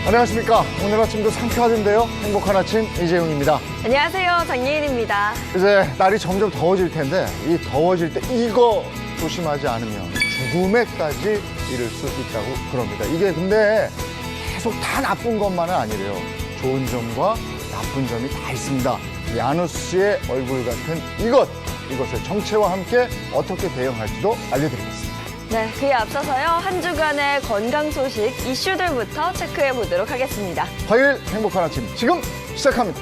안녕하십니까. 오늘 아침도 상쾌하던데요. 행복한 아침 이재용입니다. 안녕하세요. 장예인입니다. 이제 날이 점점 더워질 텐데 이 더워질 때 이거 조심하지 않으면 죽음에까지 이를 수 있다고 그럽니다. 이게 근데 계속 다 나쁜 것만은 아니래요. 좋은 점과 나쁜 점이 다 있습니다. 야누스 씨의 얼굴 같은 이것을 정체와 함께 어떻게 대응할지도 알려드리겠습니다. 네, 그에 앞서서요. 한 주간의 건강 소식 이슈들부터 체크해 보도록 하겠습니다. 화요일 행복한 아침 지금 시작합니다.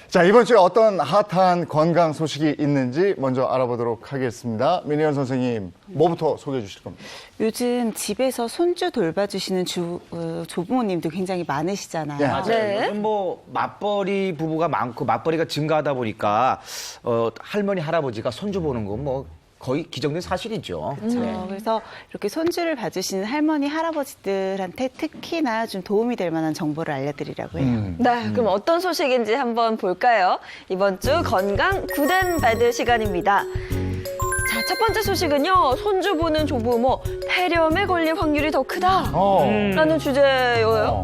자, 이번 주에 어떤 핫한 건강 소식이 있는지 먼저 알아보도록 하겠습니다. 민희연 선생님, 뭐부터 소개해 주실 겁니다? 요즘 집에서 손주 돌봐주시는 조부모님도 굉장히 많으시잖아요. 네. 맞아요. 네. 요즘 뭐 맞벌이 부부가 많고 맞벌이가 증가하다 보니까 할머니 할아버지가 손주 보는 건 뭐 거의 기정된 사실이죠. 그렇죠. 그래서 이렇게 손주를 봐주시는 할머니 할아버지들한테 특히나 좀 도움이 될 만한 정보를 알려드리려고 해요. 네, 그럼 어떤 소식인지 한번 볼까요? 이번 주 건강 구된 받을 시간입니다. 자, 첫 번째 소식은요. 손주 보는 조부모, 폐렴에 걸릴 확률이 더 크다. 라는 주제예요.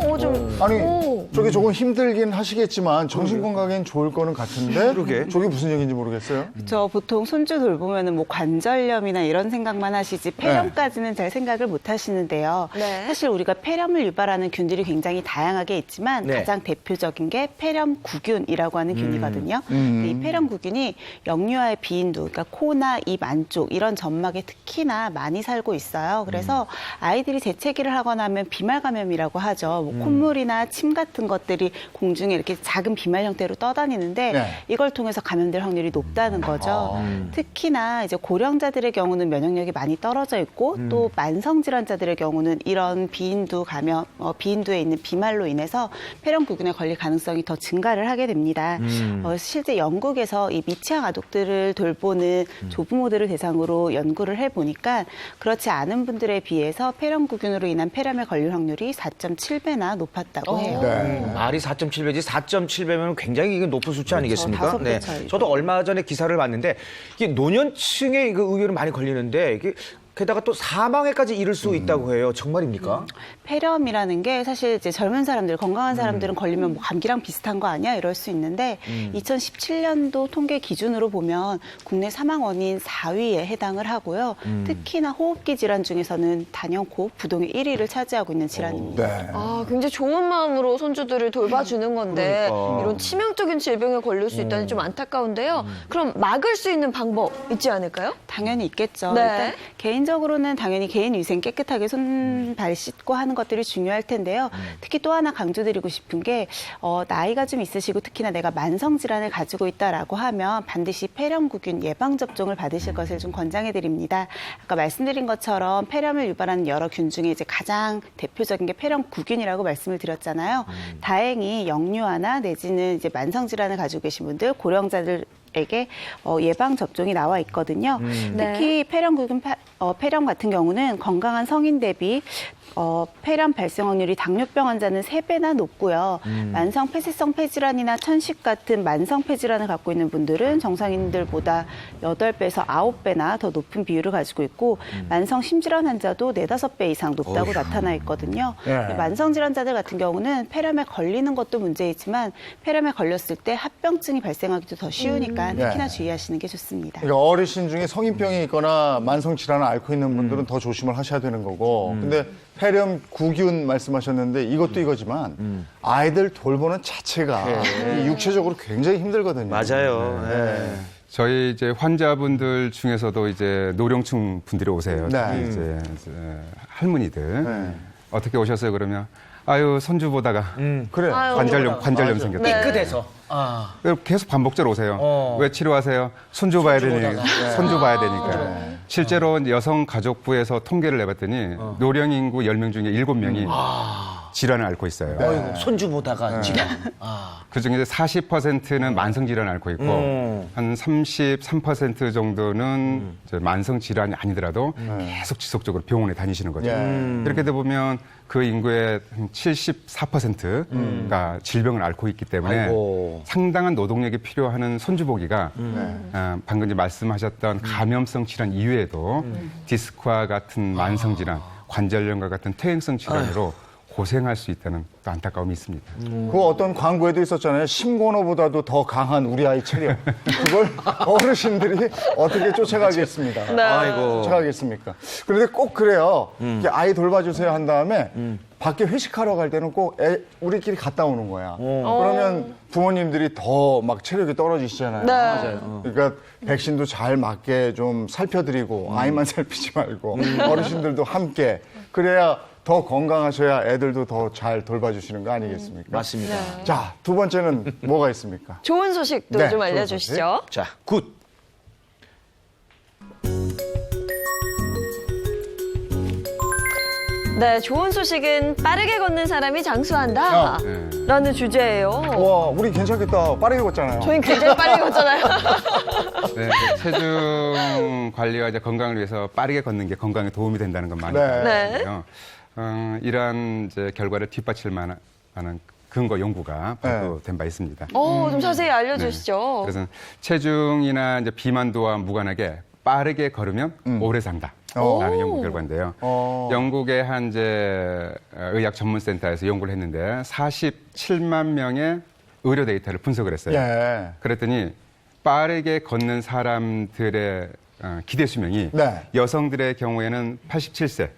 아니, 저게 조금 힘들긴 하시겠지만 정신건강엔 좋을 거는 같은데 그러게. 저게 무슨 얘기인지 모르겠어요. 그렇죠. 보통 손주 돌보면은 뭐 관절염이나 이런 생각만 하시지 폐렴까지는 잘 생각을 못 하시는데요. 네. 사실 우리가 폐렴을 유발하는 균들이 굉장히 다양하게 있지만 네. 가장 대표적인 게 폐렴구균이라고 하는 균이거든요. 근데 이 폐렴구균이 역류와의 비인두, 그러니까 코나 입 안쪽 이런 점막에 특히나 많이 살고 있어요. 그래서 아이들이 재채기를 하거나 하면 비말 감염이라고 하죠. 뭐 콧물이나 침 같은 것들이 공중에 이렇게 작은 비말 형태로 떠다니는데 네. 이걸 통해서 감염될 확률이 높다는 거죠. 특히나 이제 고령자들의 경우는 면역력이 많이 떨어져 있고 또 만성 질환자들의 경우는 이런 비인두 감염, 비인두에 있는 비말로 인해서 폐렴구균에 걸릴 가능성이 더 증가를 하게 됩니다. 실제 영국에서 이 미취학 아동들을 돌보는 조부모들을 대상으로 연구를 해보니까 그렇지 않은 분들에 비해서 폐렴구균으로 인한 폐렴에 걸릴 확률이 4.7배나 높았다고 해요. 네. 말이 4.7배지 4.7배면 굉장히 이게 높은 수치 아니겠습니까? 5배 차이죠. 저도 얼마 전에 기사를 봤는데 이게 노년층에 그 의외로 많이 걸리는데 이게 게다가 또 사망에까지 이를 수 있다고 해요. 정말입니까? 폐렴이라는 게 사실 이제 젊은 사람들, 건강한 사람들은 걸리면 뭐 감기랑 비슷한 거 아니야? 이럴 수 있는데 2017년도 통계 기준으로 보면 국내 사망 원인 4위에 해당을 하고요. 특히나 호흡기 질환 중에서는 단연코 부동의 1위를 차지하고 있는 질환입니다. 네. 아, 굉장히 좋은 마음으로 손주들을 돌봐주는 건데 그러니까. 이런 치명적인 질병에 걸릴 수 있다니 좀 안타까운데요. 그럼 막을 수 있는 방법 있지 않을까요? 당연히 있겠죠. 네. 일단 개인적으로는 당연히 개인 위생 깨끗하게 손, 발 씻고 하는 것들이 중요할 텐데요. 특히 또 하나 강조드리고 싶은 게 나이가 좀 있으시고 특히나 내가 만성 질환을 가지고 있다라고 하면 반드시 폐렴구균 예방 접종을 받으실 것을 좀 권장해 드립니다. 아까 말씀드린 것처럼 폐렴을 유발하는 여러 균 중에 이제 가장 대표적인 게 폐렴구균이라고 말씀을 드렸잖아요. 다행히 역류아나 내지는 이제 만성 질환을 가지고 계신 분들, 고령자들 에게 예방 접종이 나와 있거든요. 특히 폐렴구균 폐렴 같은 경우는 건강한 성인 대비 폐렴 발생 확률이 당뇨병 환자는 3배나 높고요. 만성 폐쇄성 폐질환이나 천식 같은 만성 폐질환을 갖고 있는 분들은 정상인들보다 8배에서 9배나 더 높은 비율을 가지고 있고 만성 심질환 환자도 4-5배 이상 높다고 나타나 있거든요. 네. 만성 질환자들 같은 경우는 폐렴에 걸리는 것도 문제이지만 폐렴에 걸렸을 때 합병증이 발생하기도 더 쉬우니까 특히나 주의하시는 게 좋습니다. 그러니까 어르신 중에 성인병이 있거나 만성 질환을 앓고 있는 분들은 더 조심을 하셔야 되는 거고. 근데 폐렴 구균 말씀하셨는데 이것도 이거지만 아이들 돌보는 자체가 이 육체적으로 굉장히 힘들거든요. 맞아요. 네. 저희 이제 환자분들 중에서도 이제 노령층 분들이 오세요. 네. 특히 이제 할머니들 네. 어떻게 오셨어요? 그러면 아유 손주 보다가 그래. 아유. 관절염 맞아. 생겼다. 네. 삐끗해서. 아. 계속 반복적으로 오세요. 왜 치료하세요? 손주 봐야 되니까. 손주 봐야 되니까. 실제로 이제 여성가족부에서 통계를 내봤더니 노령 인구 10명 중에 7명이 질환을 앓고 있어요. 어이구, 손주 보다가 지금. 아. 그중에 40%는 만성 질환을 앓고 있고 한 33% 정도는 이제 만성 질환이 아니더라도 계속 지속적으로 병원에 다니시는 거죠. 예. 이렇게 돼 보면 그 인구의 한 74%가 질병을 앓고 있기 때문에 아이고. 상당한 노동력이 필요한 손주보기가 방금 이제 말씀하셨던 감염성 질환 이외에도 디스크와 같은 만성 질환, 관절염과 같은 퇴행성 질환으로 고생할 수 있다는 또 안타까움이 있습니다. 그 어떤 광고에도 있었잖아요. 심건호보다도 더 강한 우리 아이 체력. 그걸 어르신들이 어떻게 쫓아가겠습니다. 네. 아이고. 쫓아가겠습니까? 그런데 꼭 그래요. 이렇게 아이 돌봐주세요 한 다음에 밖에 회식하러 갈 때는 꼭 우리끼리 갔다 오는 거야. 그러면 부모님들이 더 막 체력이 떨어지시잖아요. 네. 맞아요. 그러니까 백신도 잘 맞게 좀 살펴드리고 아이만 살피지 말고 어르신들도 함께 그래야 더 건강하셔야 애들도 더 잘 돌봐주시는 거 아니겠습니까? 맞습니다. 자, 두 번째는 뭐가 있습니까? 좋은 소식도 네, 좀 좋은 알려주시죠. 자, 굿. 네, 좋은 소식은 빠르게 걷는 사람이 장수한다. 네. 라는 주제예요. 와, 우리 괜찮겠다. 빠르게 걷잖아요. 저희는 굉장히 빠르게 걷잖아요. 네, 체중 관리와 이제 건강을 위해서 빠르게 걷는 게 건강에 도움이 된다는 건 많이 네. 알거든요. 이러한 이제 결과를 뒷받칠 만한 근거 연구가 발표된 바 있습니다. 좀 자세히 알려주시죠. 그래서 체중이나 이제 비만도와 무관하게 빠르게 걸으면 오래 산다. 라는 연구 결과인데요. 영국의 한 이제 의학 전문센터에서 연구를 했는데 47만 명의 의료 데이터를 분석을 했어요. 예. 그랬더니 빠르게 걷는 사람들의 기대 수명이 네. 여성들의 경우에는 87세,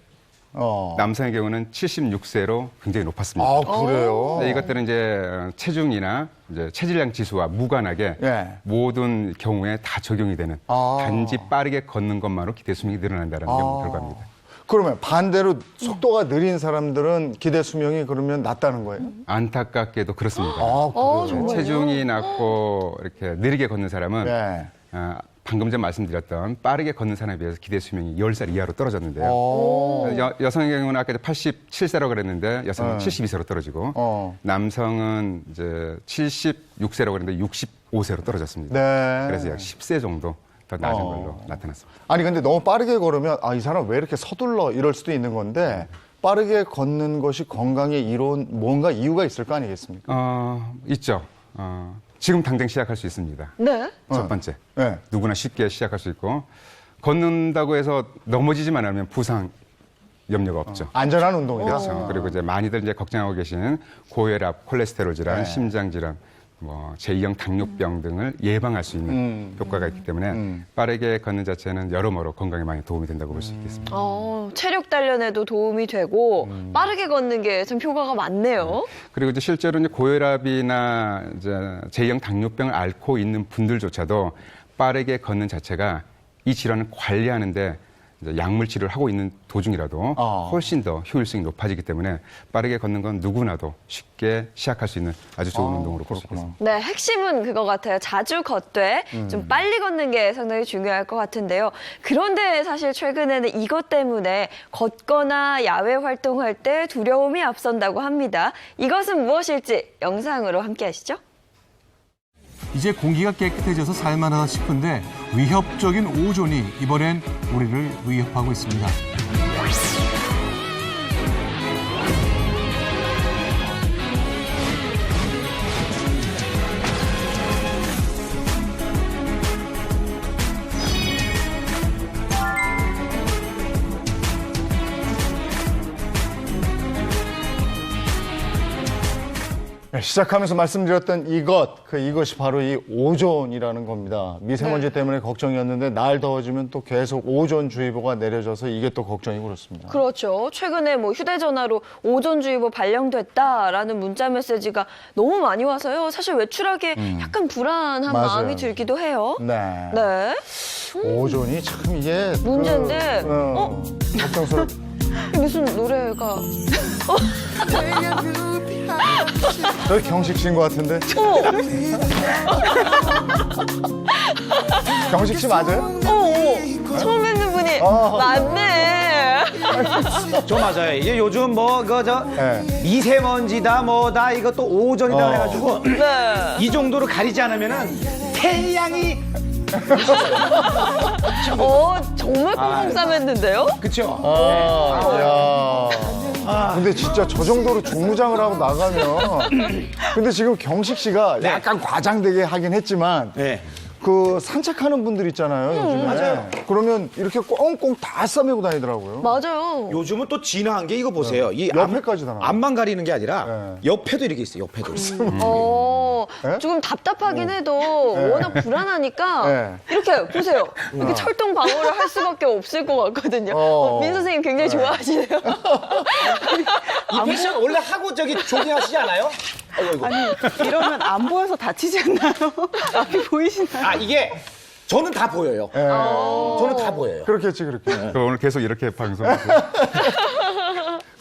남성의 경우는 76세로 굉장히 높았습니다. 아, 그래요? 네, 이것들은 이제 체중이나 이제 체질량 지수와 무관하게 예. 모든 경우에 다 적용이 되는 아. 단지 빠르게 걷는 것만으로 기대 수명이 늘어난다는 연구 결과입니다. 그러면 반대로 속도가 느린 사람들은 기대 수명이 그러면 낮다는 거예요? 안타깝게도 그렇습니다. 아, 그래요? 정말요? 체중이 낮고 이렇게 느리게 걷는 사람은 네. 방금 전 말씀드렸던 빠르게 걷는 사람에 비해서 기대 수명이 10살 이하로 떨어졌는데요. 여성의 경우는 아까 87세라고 그랬는데 여성은 72세로 떨어지고 남성은 이제 76세라고 그랬는데 65세로 떨어졌습니다. 네. 그래서 약 10세 정도 더 낮은 걸로 나타났습니다. 아니 근데 너무 빠르게 걸으면 이 사람 왜 이렇게 서둘러 이럴 수도 있는 건데 빠르게 걷는 것이 건강에 이로운 뭔가 이유가 있을 거 아니겠습니까? 있죠. 지금 당장 시작할 수 있습니다. 네. 첫 번째, 네. 누구나 쉽게 시작할 수 있고 걷는다고 해서 넘어지지만 않으면 부상 염려가 없죠. 안전한 운동이다. 그렇죠. 그리고 이제 많이들 이제 걱정하고 계신 고혈압, 콜레스테롤 질환, 네. 심장 질환, 뭐 제2형 당뇨병 등을 예방할 수 있는 효과가 있기 때문에 빠르게 걷는 자체는 여러모로 건강에 많이 도움이 된다고 볼 수 있겠습니다. 체력 단련에도 도움이 되고 빠르게 걷는 게 참 효과가 많네요. 그리고 이제 실제로 이제 고혈압이나 이제 제2형 당뇨병을 앓고 있는 분들조차도 빠르게 걷는 자체가 이 질환을 관리하는데 이제 약물 치료를 하고 있는 도중이라도 훨씬 더 효율성이 높아지기 때문에 빠르게 걷는 건 누구나도 쉽게 시작할 수 있는 아주 좋은 운동으로 볼 수 있겠습니다. 네, 핵심은 그거 같아요. 자주 걷되 좀 빨리 걷는 게 상당히 중요할 것 같은데요. 그런데 사실 최근에는 이것 때문에 걷거나 야외 활동할 때 두려움이 앞선다고 합니다. 이것은 무엇일지 영상으로 함께 하시죠. 이제 공기가 깨끗해져서 살만하다 싶은데 위협적인 오존이 이번엔 우리를 위협하고 있습니다. 네, 시작하면서 말씀드렸던 이것이 바로 이 오존이라는 겁니다. 미세먼지 때문에 걱정이었는데 날 더워지면 또 계속 오존주의보가 내려져서 이게 또 걱정이고 그렇습니다. 그렇죠. 최근에 뭐 휴대전화로 오존주의보 발령됐다라는 문자 메시지가 너무 많이 와서요. 사실 외출하기에 약간 불안한 맞아요. 마음이 들기도 해요. 네. 네. 오존이 참 이게 문제인데, 걱정스럽. 무슨 노래가 저 경식 씨인 것 같은데. 경식 씨 맞아요? 처음 뵙는 분이 어. 맞네. 저 맞아요. 이게 요즘 뭐 네. 미세먼지다 뭐다 이것도 오존이다 해가지고 네. 이 정도로 가리지 않으면은 태양이 정말 꽁꽁 싸맸는데요? 그쵸? 근데 진짜 저 정도로 종무장을 하고 나가면. 근데 지금 경식 씨가 네. 약간 과장되게 하긴 했지만. 네. 그 산책하는 분들 있잖아요, 요즘에. 맞아요. 그러면 이렇게 꽁꽁 다 싸매고 다니더라고요. 맞아요. 요즘은 또 진화한 게 이거 보세요. 이 옆에까지 다 나와요. 앞만 가리는 게 아니라 네. 옆에도 이렇게 있어요. 옆에도. 네? 조금 답답하긴 해도 워낙 불안하니까 네. 이렇게 보세요. 이렇게 철동 방어를 할 수밖에 없을 것 같거든요. 민 선생님 굉장히 좋아하시네요. 이 패션 원래 하고 저기 조깅하시지 않아요? 아이고. 아니, 이러면 안 보여서 다치지 않나요? 앞이 보이시나요? 아 이게 저는 다 보여요. 예. 저는 다 보여요. 그렇겠지, 그렇게. 오늘 계속 이렇게 방송하고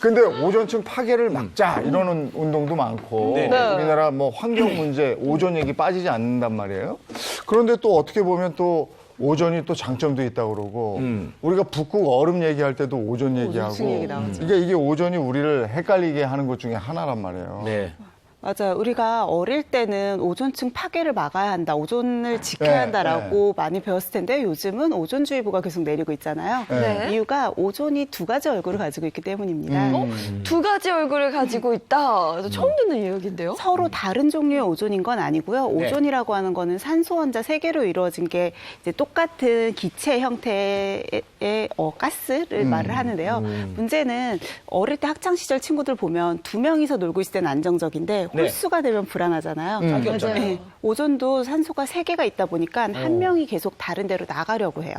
근데 오존층 파괴를 막자 이러는 운동도 많고 네. 우리나라 뭐 환경 문제 오존 얘기 빠지지 않는단 말이에요. 그런데 또 어떻게 보면 또 오존이 또 장점도 있다고 그러고 우리가 북극 얼음 얘기할 때도 오존 얘기하고 오존층 얘기 나오죠. 이게 오존이 우리를 헷갈리게 하는 것 중에 하나란 말이에요. 네. 맞아요. 우리가 어릴 때는 오존층 파괴를 막아야 한다, 오존을 지켜야 네, 한다라고 많이 배웠을 텐데 요즘은 오존주의보가 계속 내리고 있잖아요. 네. 이유가 오존이 두 가지 얼굴을 가지고 있기 때문입니다. 두 가지 얼굴을 가지고 있다. 처음 듣는 이야기인데요. 서로 다른 종류의 오존인 건 아니고요. 오존이라고 하는 거는 산소 원자 세 개로 이루어진 게 이제 똑같은 기체 형태의 가스를 말을 하는데요. 문제는 어릴 때 학창 시절 친구들 보면 두 명이서 놀고 있을 때는 안정적인데 네. 홀수가 되면 불안하잖아요. 맞아요. 네. 오존도 산소가 세 개가 있다 보니까 한 명이 계속 다른 데로 나가려고 해요.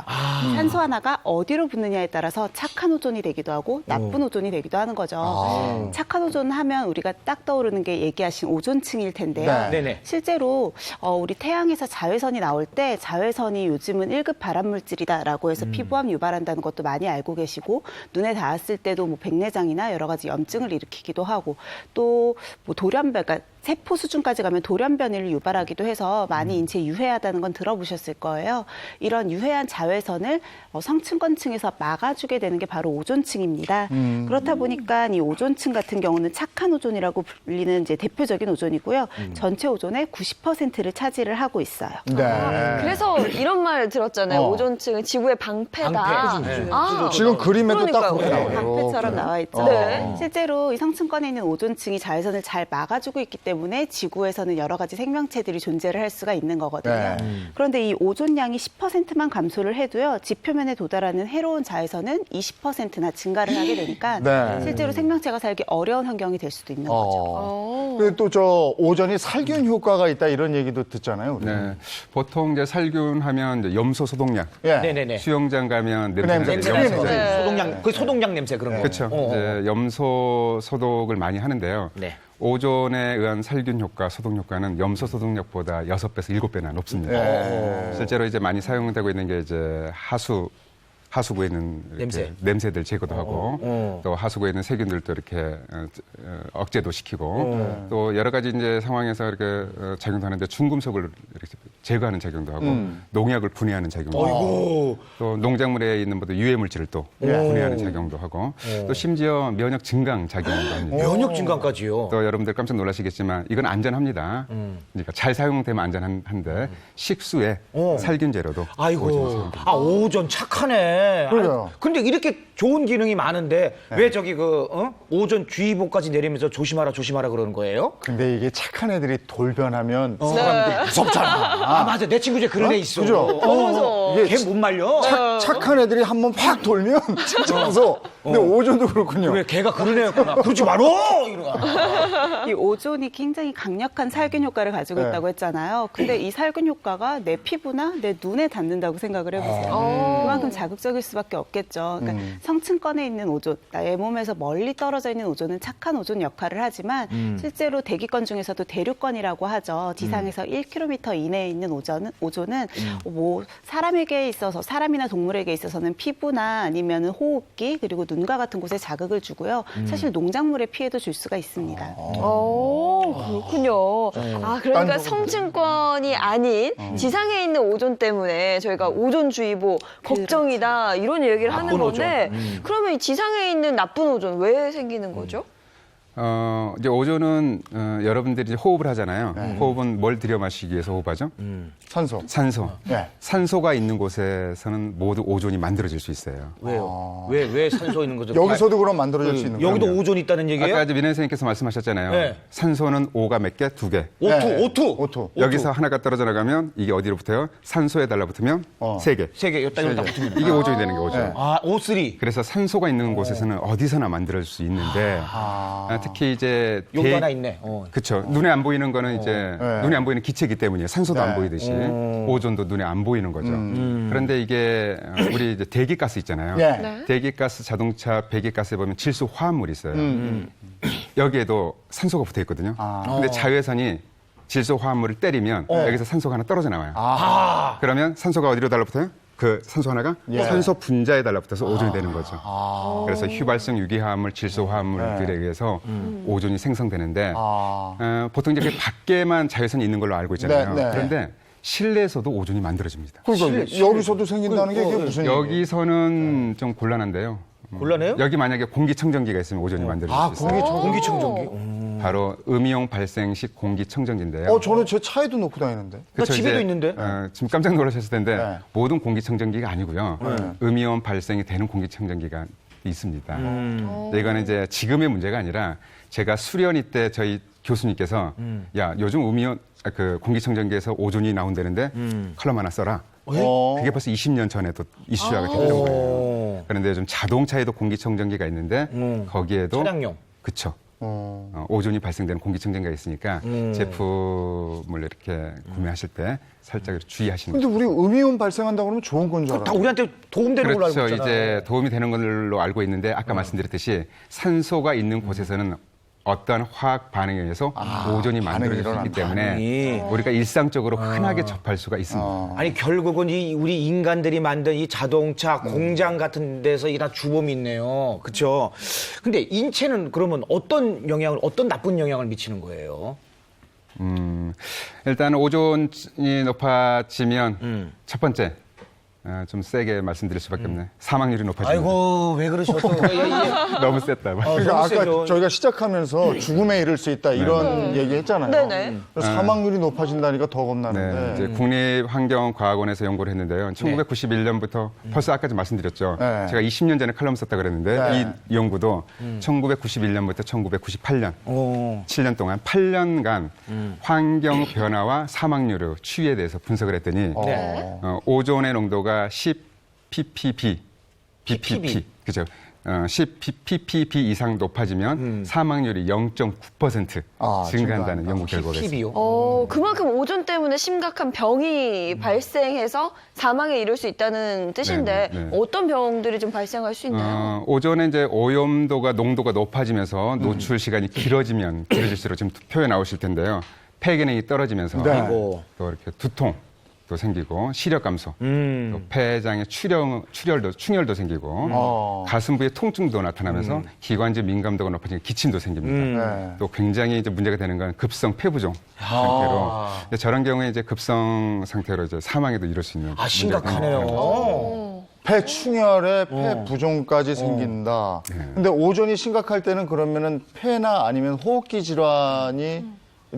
산소 하나가 어디로 붙느냐에 따라서 착한 오존이 되기도 하고 나쁜 오존이 되기도 하는 거죠. 착한 오존 하면 우리가 딱 떠오르는 게 얘기하신 오존층일 텐데요. 네. 네네. 실제로 우리 태양에서 자외선이 나올 때 자외선이 요즘은 1급 발암물질이다라고 해서 피부암 유발한다는 것도 많이 알고 계시고 눈에 닿았을 때도 뭐 백내장이나 여러 가지 염증을 일으키기도 하고 또 뭐 돌연변, 그러니까 세포 수준까지 가면 돌연변이를 유발하기도 해서 많이 인체에 유해하다는 건 들어보셨을 거예요. 이런 유해한 자외선을 성층권층에서 막아주게 되는 게 바로 오존층입니다. 그렇다 보니까 이 오존층 같은 경우는 착한 오존이라고 불리는 이제 대표적인 오존이고요. 전체 오존의 90%를 차지를 하고 있어요. 네. 그래서 이런 말 들었잖아요. 어. 오존층은 지구의 방패다. 방패. 네. 지금 그림에도 딱 그렇게 그러니까요. 나와요. 방패처럼 나와 있죠. 네. 실제로 이 성층권에 있는 오존층이 자외선을 잘 막아주고 있기 때문에 지구에서는 여러 가지 생명체들이 존재를 할 수가 있는 거거든요. 네. 그런데 이 오존량이 10%만 감소를 해도요, 지표면에 도달하는 해로운 자외선은 20%나 증가를 하게 되니까 네. 실제로 생명체가 살기 어려운 환경이 될 수도 있는 거죠. 근데 또 저 오존이 살균 효과가 있다 이런 얘기도 듣잖아요. 우리. 네. 보통 이제 살균 하면 이제 염소 소독약, 예. 네네네. 수영장 가면 냄새. 냄새 냄새 냄새. 나서 네. 소독약, 그 소독약 냄새 그런 거. 그렇죠. 이제 염소 소독을 많이 하는데요. 네. 오존에 의한 살균 효과, 소독 효과는 염소 소독약보다 6배에서 7배나 높습니다. 예. 실제로 이제 많이 사용되고 있는 게 이제 하수구에 있는 이렇게 냄새들 제거도 하고 또 하수구에 있는 세균들도 이렇게 억제도 시키고 또 여러 가지 이제 상황에서 이렇게 작용도 하는데 중금속을 이렇게 제거하는 작용도 하고 농약을 분해하는 작용도 하고 또 농작물에 있는 모든 유해 물질을 또 분해하는 작용도 하고 또 심지어 면역 증강 작용도 합니다. 면역 증강까지요. 또 여러분들 깜짝 놀라시겠지만 이건 안전합니다. 그러니까 잘 사용되면 안전한데 식수에 살균제로도 아이고. 오존이 사용됩니다. 아, 오존 착하네. 그래요. 근데 이렇게 좋은 기능이 많은데 왜 저기 오존 주의보까지 내리면서 조심하라 그러는 거예요? 근데 이게 착한 애들이 돌변하면 사람들이 무섭잖아. 아, 맞아. 내 친구 중에 그런 애 있어. 그죠? 무서워. 걔 못 말려. 착한 애들이 한번 확 돌면 진짜 무서워. 근데 오존도 그렇군요. 왜 걔가 그런 애였구나. 그러지 말어! 이러고. 이 오존이 굉장히 강력한 살균 효과를 가지고 네. 있다고 했잖아요. 근데 이 살균 효과가 내 피부나 내 눈에 닿는다고 생각을 해보세요. 그만큼 자극적일 수밖에 없겠죠. 그러니까 성층권에 있는 오존, 나의 몸에서 멀리 떨어져 있는 오존은 착한 오존 역할을 하지만 실제로 대기권 중에서도 대륙권이라고 하죠. 지상에서 1km 이내에 있는 오존은 뭐 사람에게 있어서 사람이나 동물에게 있어서는 피부나 아니면 호흡기 그리고 눈과 같은 곳에 자극을 주고요. 사실 농작물에 피해도 줄 수가 있습니다. 그렇군요. 아, 그러니까 딴 성층권이 아닌 지상에 있는 오존 때문에 저희가 오존주의보 걱정이다 이런 얘기를 하는 건데 그러면 이 지상에 있는 나쁜 오존 왜 생기는 거죠? 이제 오존은 여러분들이 이제 호흡을 하잖아요. 호흡은 뭘 들여 마시기 위해서 호흡하죠? 산소. 산소. 네. 산소가 있는 곳에서는 모두 오존이 만들어질 수 있어요. 왜요? 왜 산소 있는 거죠? 여기서도 그럼 만들어질 수 있는 거예요? 여기도 오존 있다는 얘기예요? 아까 이제 민혜 선생님께서 말씀하셨잖아요. 네. 산소는 O가 몇 개? 2개. 오투. 여기서 하나가 떨어져 나가면 이게 어디로 붙어요? 산소에 달라붙으면 3개. 3개, 여기다 여기다 붙으면. 이게 오존이 되는 게 오존. 네. 아, O3. 그래서 산소가 있는 곳에서는 어디서나 만들어질 수 있는데 특히 이제 여기 하나 있네. 그렇죠. 눈에 안 보이는 거는 이제 네. 눈에 안 보이는 기체이기 때문에 산소도 네. 안 보이듯이 오존도 눈에 안 보이는 거죠. 그런데 이게 우리 이제 대기가스 있잖아요. 네. 네. 대기가스, 자동차, 배기가스에 보면 질소 화합물이 있어요. 여기에도 산소가 붙어 있거든요. 근데 자외선이 질소 화합물을 때리면 여기서 산소가 하나 떨어져 나와요. 그러면 산소가 어디로 달라붙어요? 그 산소 하나가 산소 분자에 달라붙어서 오존이 되는 거죠. 그래서 휘발성 유기화합물, 질소 화합물들에 의해서 오존이 생성되는데 보통 이제 그 밖에만 자외선이 있는 걸로 알고 있잖아요. 네, 네. 그런데 실내에서도 오존이 만들어집니다. 그러니까 여기서도 생긴다는 게 이게 무슨 얘기예요? 여기서는 좀 곤란한데요. 곤란해요? 여기 만약에 공기청정기가 있으면 오존이 만들어질 수 있어요. 공기청정기. 바로 음이온 발생식 공기청정기인데요. 저는 제 차에도 놓고 다니는데. 나 집에도 있는데? 지금 깜짝 놀라셨을 텐데 네. 모든 공기청정기가 아니고요. 음이온 발생이 되는 공기청정기가 있습니다. 근데 이거는 이제 지금의 문제가 아니라 제가 수련회 때 저희 교수님께서 야 요즘 음이온 그 공기청정기에서 오존이 나온다는데 컬럼 하나 써라. 그게 벌써 20년 전에도 이슈화가 됐던 거예요. 그런데 요즘 자동차에도 공기청정기가 있는데 거기에도 차량용. 그렇죠. 오존이 발생되는 공기청정기가 있으니까 제품을 이렇게 구매하실 때 살짝 이렇게 주의하시는 근데 거죠. 우리 음이온 발생한다고 그러면 좋은 건 줄 다 알아요. 우리한테 도움되는 걸로 알고 그렇죠. 있잖아. 이제 도움이 되는 걸로 알고 있는데 아까 말씀드렸듯이 산소가 있는 곳에서는 어떠한 화학 반응에 의해서 오존이 만들어질 수 있기 때문에 우리가 일상적으로 흔하게 접할 수가 있습니다. 아니 결국은 우리 인간들이 만든 이 자동차 공장 같은 데서 이 다 주범이 있네요. 그렇죠? 근데 인체는 그러면 어떤 나쁜 영향을 미치는 거예요? 일단 오존이 높아지면 첫 번째 좀 세게 말씀드릴 수밖에 없네. 사망률이 높아집니다. 아이고 왜 그러셔? 너무 셌다. 그러니까 너무 아까 세죠. 저희가 시작하면서 죽음에 이를 수 있다 이런 얘기 했잖아요. 네네. 사망률이 높아진다니까 더 겁나는데. 네, 이제 국립환경과학원에서 연구를 했는데요. 1991년부터 벌써 아까 좀 말씀드렸죠. 네. 제가 20년 전에 칼럼 썼다 그랬는데 네. 이 연구도 1991년부터 1998년 7년 동안 8년간 환경 변화와 사망률의 추이에 대해서 분석을 했더니 오존의 농도가 10 ppb, BPP, 그죠? 10 ppb 이상 높아지면 사망률이 0.9% 증가한다는 연구 결과가 있습니다. PPB요? 그만큼 오존 때문에 심각한 병이 발생해서 사망에 이를 수 있다는 뜻인데 네, 네. 어떤 병들이 좀 발생할 수 있나요? 오존의 이제 오염도가 농도가 높아지면서 노출 시간이 길어질수록 지금 표에 나오실 텐데요. 폐 기능이 떨어지면서 네. 또 이렇게 두통도 생기고 시력 감소, 또 폐장에 충혈도 생기고 가슴부에 통증도 나타나면서 기관지 민감도가 높아지면 기침도 생깁니다. 네. 또 굉장히 이제 문제가 되는 건 급성 폐부종 상태로 근데 저런 경우에 이제 급성 상태로 이제 사망에도 이를 수 있는 아 심각하네요. 폐 충혈에 폐 부종까지 생긴다. 근데 오존이 심각할 때는 그러면은 폐나 아니면 호흡기 질환이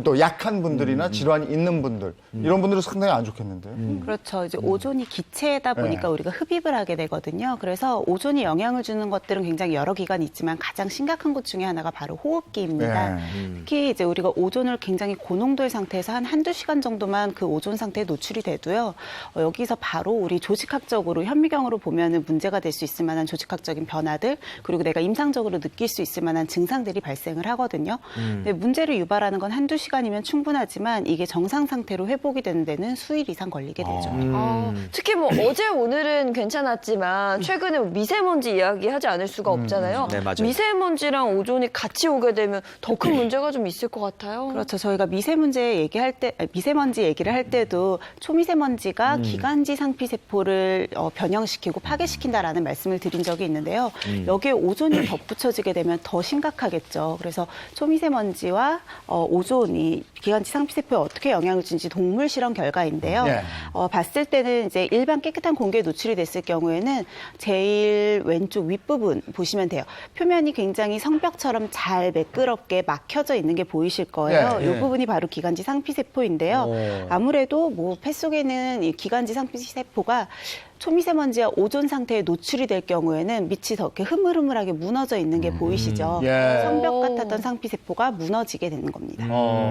또 약한 분들이나 질환이 있는 분들 이런 분들은 상당히 안 좋겠는데요. 그렇죠. 이제 오존이 기체다 보니까 네. 우리가 흡입을 하게 되거든요. 그래서 오존이 영향을 주는 것들은 굉장히 여러 기관이 있지만 가장 심각한 것 중에 하나가 바로 호흡기입니다. 네. 특히 이제 우리가 오존을 굉장히 고농도의 상태에서 한두 시간 정도만 그 오존 상태에 노출이 돼도요. 여기서 바로 우리 조직학적으로 현미경으로 보면은 문제가 될 수 있을 만한 조직학적인 변화들 그리고 내가 임상적으로 느낄 수 있을 만한 증상들이 발생을 하거든요. 근데 문제를 유발하는 건 한두 시간이면 충분하지만 이게 정상 상태로 회복이 되는 데는 수일 이상 걸리게 되죠. 특히 뭐 어제 오늘은 괜찮았지만 최근에 뭐 미세먼지 이야기하지 않을 수가 없잖아요. 네, 맞아요. 미세먼지랑 오존이 같이 오게 되면 더 큰 문제가 좀 있을 것 같아요. 그렇죠. 저희가 미세먼지 얘기를 할 때도 초미세먼지가 기관지 상피 세포를 변형시키고 파괴시킨다라는 말씀을 드린 적이 있는데요. 여기에 오존이 덧붙여지게 되면 더 심각하겠죠. 그래서 초미세먼지와 오존이 기관지 상피 세포에 어떻게 영향을 주는지 동물 실험 결과인데요. 네. 봤을 때는 이제 일반 깨끗한 공기에 노출이 됐을 경우에는 제일 왼쪽 윗부분 보시면 돼요. 표면이 굉장히 성벽처럼 잘 매끄럽게 막혀져 있는 게 보이실 거예요. 네, 이 부분이 바로 기관지 상피 세포인데요. 아무래도 뭐 폐 속에는 이 기관지 상피 세포가 초미세먼지와 오존 상태에 노출이 될 경우에는 밑이 더 이렇게 흐물흐물하게 무너져 있는 게 보이시죠? 예. 성벽 같았던 상피 세포가 무너지게 되는 겁니다.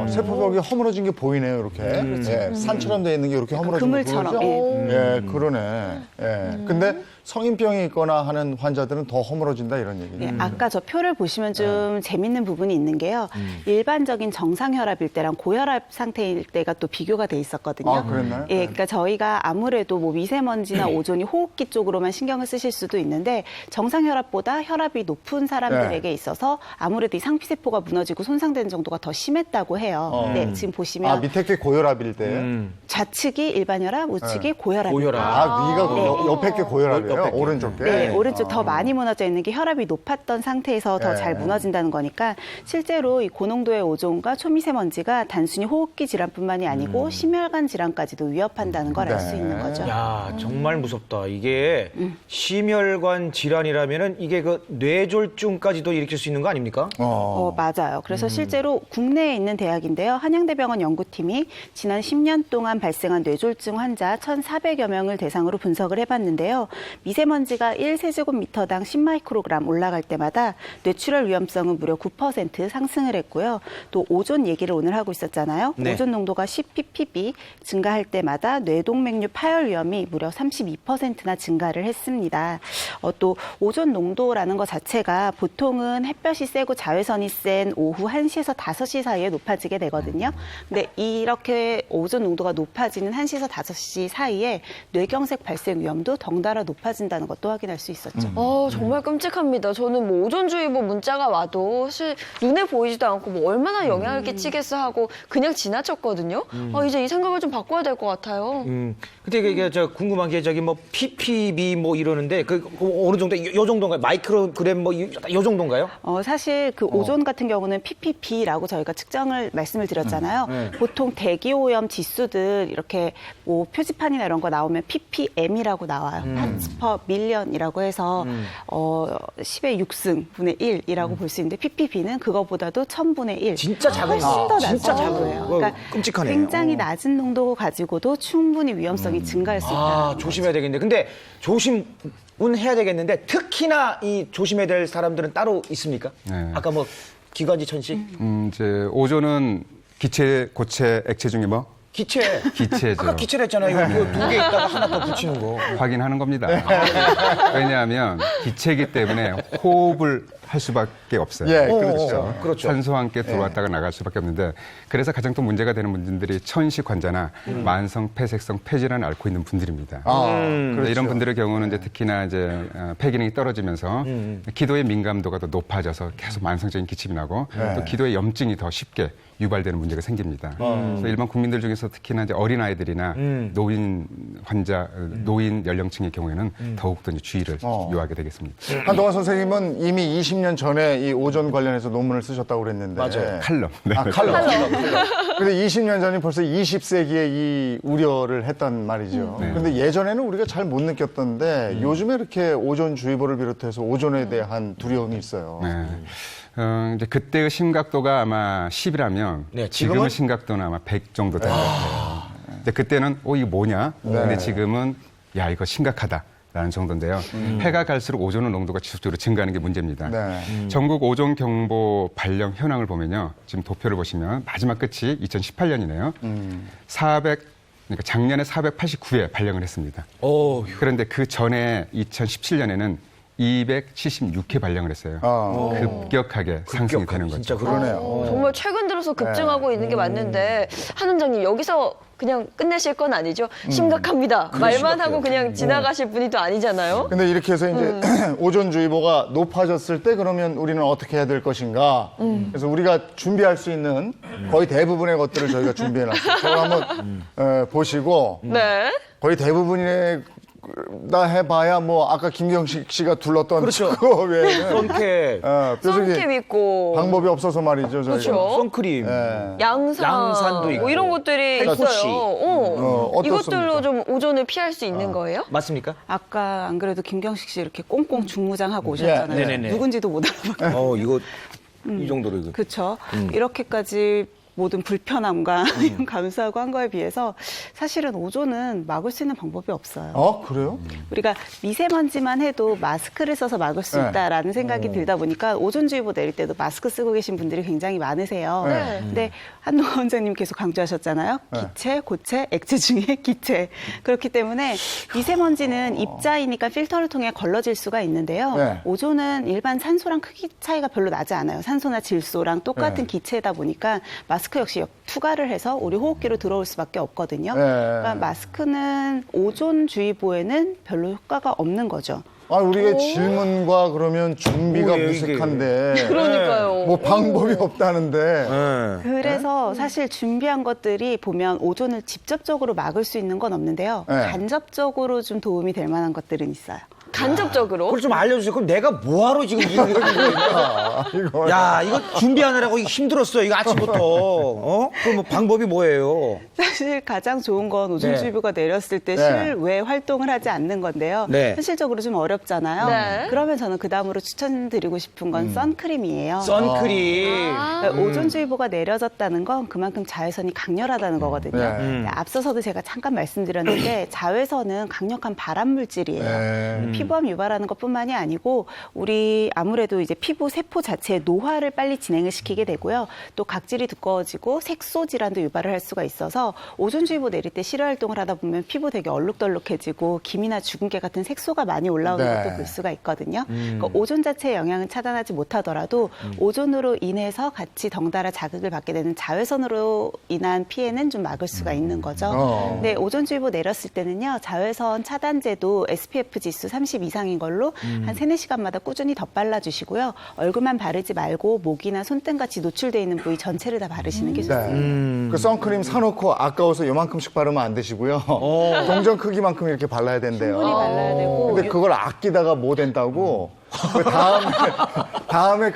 세포벽이 허물어진 게 보이네요, 이렇게. 예, 산처럼 돼 있는 게 이렇게 허물어진 게 그물처럼, 보이죠? 예, 그러네. 예. 근데 성인병이 있거나 하는 환자들은 더 허물어진다 이런 얘기죠. 네, 아까 저 표를 보시면 좀 재밌는 부분이 있는 게요. 일반적인 정상혈압일 때랑 고혈압 상태일 때가 또 비교가 돼 있었거든요. 아, 그랬나요? 예, 그러니까 저희가 아무래도 뭐 미세먼지나 오존이 호흡기 쪽으로만 신경을 쓰실 수도 있는데 정상혈압보다 혈압이 높은 사람들에게 있어서 아무래도 이 상피세포가 무너지고 손상되는 정도가 더 심했다고 해요. 네, 지금 보시면 아, 밑에 게 고혈압일 때. 좌측이 일반혈압, 우측이 고혈압입니다. 고혈압. 아, 위가 옆에 게 고혈압이에요? 옆에 게. 오른쪽 게? 네, 오른쪽 더 많이 무너져 있는 게 혈압이 높았던 상태에서 더 잘 무너진다는 거니까 실제로 이 고농도의 오존과 초미세먼지가 단순히 호흡기 질환뿐만이 아니고 심혈관 질환까지도 위협한다는 걸 알 수 네. 있는 거죠. 야, 정말 무섭다. 이게 심혈관 질환이라면은 이게 그 뇌졸중까지도 일으킬 수 있는 거 아닙니까? 맞아요. 그래서 실제로 국내에 있는 대학인데요. 한양대병원 연구팀이 지난 10년 동안 발생한 뇌졸중 환자 1,400여 명을 대상으로 분석을 해봤는데요. 미세먼지가 1세제곱미터당 10마이크로그램 올라갈 때마다 뇌출혈 위험성은 무려 9% 상승을 했고요. 또 오존 얘기를 오늘 하고 있었잖아요. 네. 오존 농도가 10ppb 증가할 때마다 뇌동맥류 파열 위험이 무려 32%나 증가를 했습니다. 또 오존 농도라는 것 자체가 보통은 햇볕이 세고 자외선이 센 오후 1시에서 5시 사이에 높아지게 되거든요. 근데 이렇게 오존 농도가 높아지는 1시에서 5시 사이에 뇌경색 발생 위험도 덩달아 높아진다는 것도 확인할 수 있었죠. 정말 끔찍합니다. 저는 뭐 오존주의보 문자가 와도 사실 눈에 보이지도 않고 뭐 얼마나 영향을 끼치겠어 하고 그냥 지나쳤거든요. 이제 이 생각을 좀 바꿔야 될 것 같아요. 근데 이게 저 궁금한 게 저기 뭐 ppb 뭐 이러는데 그 어느 정도 요 정도인가요? 마이크로그램 뭐 요 정도인가요? 사실 그 오존 같은 경우는 ppb라고 저희가 측정을 말씀을 드렸잖아요. 보통 대기오염 지수들 이렇게 뭐 표지판이나 이런 거 나오면 ppm이라고 나와요. parts per million이라고 해서 10의 6승분의 1이라고 볼 수 있는데 ppb는 그거보다도 1000분의 1. 진짜 작은 훨씬 더 진짜 낮아요. 작아요. 그러니까 끔찍하네요. 굉장히 낮은 농도 가지고도 충분히 위험성이 증가할 수 있다. 조심해야 되겠네. 근데 조심은 해야 되겠는데 특히나 이 조심해야 될 사람들은 따로 있습니까? 네. 아까 뭐 기관지 천식, 이제 오존은 기체, 고체, 액체 중에 뭐 기체. 기체죠. 아까 기체를 했잖아요. 이거 2개 있다가 하나 더 붙이는 거. 확인하는 겁니다. 왜냐하면 기체이기 때문에 호흡을 할 수밖에 없어요. 예, 그렇죠. 그렇죠. 산소와 함께 들어왔다가 나갈 수밖에 없는데 그래서 가장 또 문제가 되는 분들이 천식 환자나 만성 폐색성 폐질환을 앓고 있는 분들입니다. 그래서 이런 분들의 경우는 이제 특히나 이제 폐 기능이 떨어지면서 기도의 민감도가 더 높아져서 계속 만성적인 기침이 나고 또 기도의 염증이 더 쉽게 유발되는 문제가 생깁니다. 그래서 일반 국민들 중에서 특히나 이제 어린 아이들이나 노인 환자, 노인 연령층의 경우에는 더욱더 이제 주의를 요하게 되겠습니다. 한동안 선생님은 이미 20년 전에 이 오존 관련해서 논문을 쓰셨다고 그랬는데. 맞아요. 칼럼. 네. 아, 칼럼. 근데 20년 전이 벌써 20세기에 이 우려를 했단 말이죠. 네. 근데 예전에는 우리가 잘 못 느꼈던데 요즘에 이렇게 오존주의보를 비롯해서 오존에 대한 두려움이 있어요. 네. 이제 그때의 심각도가 아마 10이라면 네, 지금은? 지금은 심각도는 아마 100 정도 되는 것 같아요. 근데 그때는 이게 뭐냐? 근데 지금은 야 이거 심각하다라는 정도인데요. 해가 갈수록 오존의 농도가 지속적으로 증가하는 게 문제입니다. 네. 전국 오존 경보 발령 현황을 보면요. 지금 도표를 보시면 마지막 끝이 2018년이네요. 그러니까 작년에 489회 발령을 했습니다. 그런데 그 전에 2017년에는 276회 발령을 했어요. 급격하게 상승이 되는 거죠. 진짜 그러네요. 정말 최근 들어서 급증하고 있는 게 맞는데 한 원장님 여기서 그냥 끝내실 건 아니죠? 심각합니다. 말만 하고 그냥 지나가실 분이 또 아니잖아요. 근데 이렇게 해서 이제 오존주의보가 높아졌을 때 그러면 우리는 어떻게 해야 될 것인가. 그래서 우리가 준비할 수 있는 거의 대부분의 것들을 저희가 준비해놨어요. 저걸 한번 보시고 네. 거의 대부분의 나 해봐야 뭐 아까 김경식 씨가 둘렀던 그렇죠. 그거 외에는 선캡, 선캡 있고 방법이 없어서 말이죠. 저희가. 그렇죠. 선크림. 예. 양산도 있고. 뭐 이런 것들이 팔토시. 있어요. 어떻습니까? 이것들로 좀 오존을 피할 수 있는 거예요? 맞습니까? 아까 안 그래도 김경식 씨 이렇게 꽁꽁 중무장하고 오셨잖아요. 네네네. 누군지도 못 알아봤고. 이거 이 정도로 이거. 그렇죠. 이렇게까지 모든 불편함과 이런 감수하고 한 거에 비해서 사실은 오존은 막을 수 있는 방법이 없어요. 그래요? 우리가 미세먼지만 해도 마스크를 써서 막을 수 네. 있다라는 생각이 들다 보니까 오존주의보 내릴 때도 마스크 쓰고 계신 분들이 굉장히 많으세요. 네. 근데 한동훈 원장님 계속 강조하셨잖아요. 기체, 고체, 액체 중에 기체. 그렇기 때문에 미세먼지는 입자이니까 필터를 통해 걸러질 수가 있는데요. 네. 오존은 일반 산소랑 크기 차이가 별로 나지 않아요. 산소나 질소랑 똑같은 네. 기체다 보니까 마스크 역시 투과를 해서 우리 호흡기로 들어올 수밖에 없거든요. 네. 그러니까 마스크는 오존주의보에는 별로 효과가 없는 거죠. 우리가 질문과 그러면 준비가 이게. 무색한데. 그러니까요. 뭐 방법이 없다는데. 그래서 사실 준비한 것들이 보면 오존을 직접적으로 막을 수 있는 건 없는데요. 네. 간접적으로 좀 도움이 될 만한 것들은 있어요. 간접적으로. 그걸 좀 알려주세요. 그럼 내가 뭐하러 지금 이거 이거. 야, 이거 준비하느라고 이거 힘들었어요. 이거 아침부터. 그럼 뭐 방법이 뭐예요? 사실 가장 좋은 건 오존주의보가 내렸을 때 네. 실외 활동을 하지 않는 건데요. 네. 현실적으로 좀 어렵잖아요. 네. 그러면 저는 그 다음으로 추천드리고 싶은 건 선크림이에요. 선크림. 그러니까 오존주의보가 내려졌다는 건 그만큼 자외선이 강렬하다는 거거든요. 네. 앞서서도 제가 잠깐 말씀드렸는데 자외선은 강력한 발암 물질이에요. 네. 피부암 유발하는 것뿐만이 아니고 우리 아무래도 이제 피부 세포 자체의 노화를 빨리 진행을 시키게 되고요. 또 각질이 두꺼워지고 색소 질환도 유발을 할 수가 있어서 오존주의보 내릴 때 실외 활동을 하다 보면 피부 되게 얼룩덜룩해지고 김이나 주근깨 같은 색소가 많이 올라오는 네. 것도 볼 수가 있거든요. 그러니까 오존 자체의 영향은 차단하지 못하더라도 오존으로 인해서 같이 덩달아 자극을 받게 되는 자외선으로 인한 피해는 좀 막을 수가 있는 거죠. 근데 오존주의보 내렸을 때는요. 자외선 차단제도 SPF 지수 30 이상인 걸로 한 3-4시간마다 꾸준히 덧발라주시고요. 얼굴만 바르지 말고 목이나 손등 같이 노출되어 있는 부위 전체를 다 바르시는 게 좋습니다. 그 선크림 사놓고 아까워서 요만큼씩 바르면 안 되시고요. 동전 크기만큼 이렇게 발라야 된대요. 충분히 발라야 되고 근데 그걸 아끼다가 뭐 된다고 그 다음에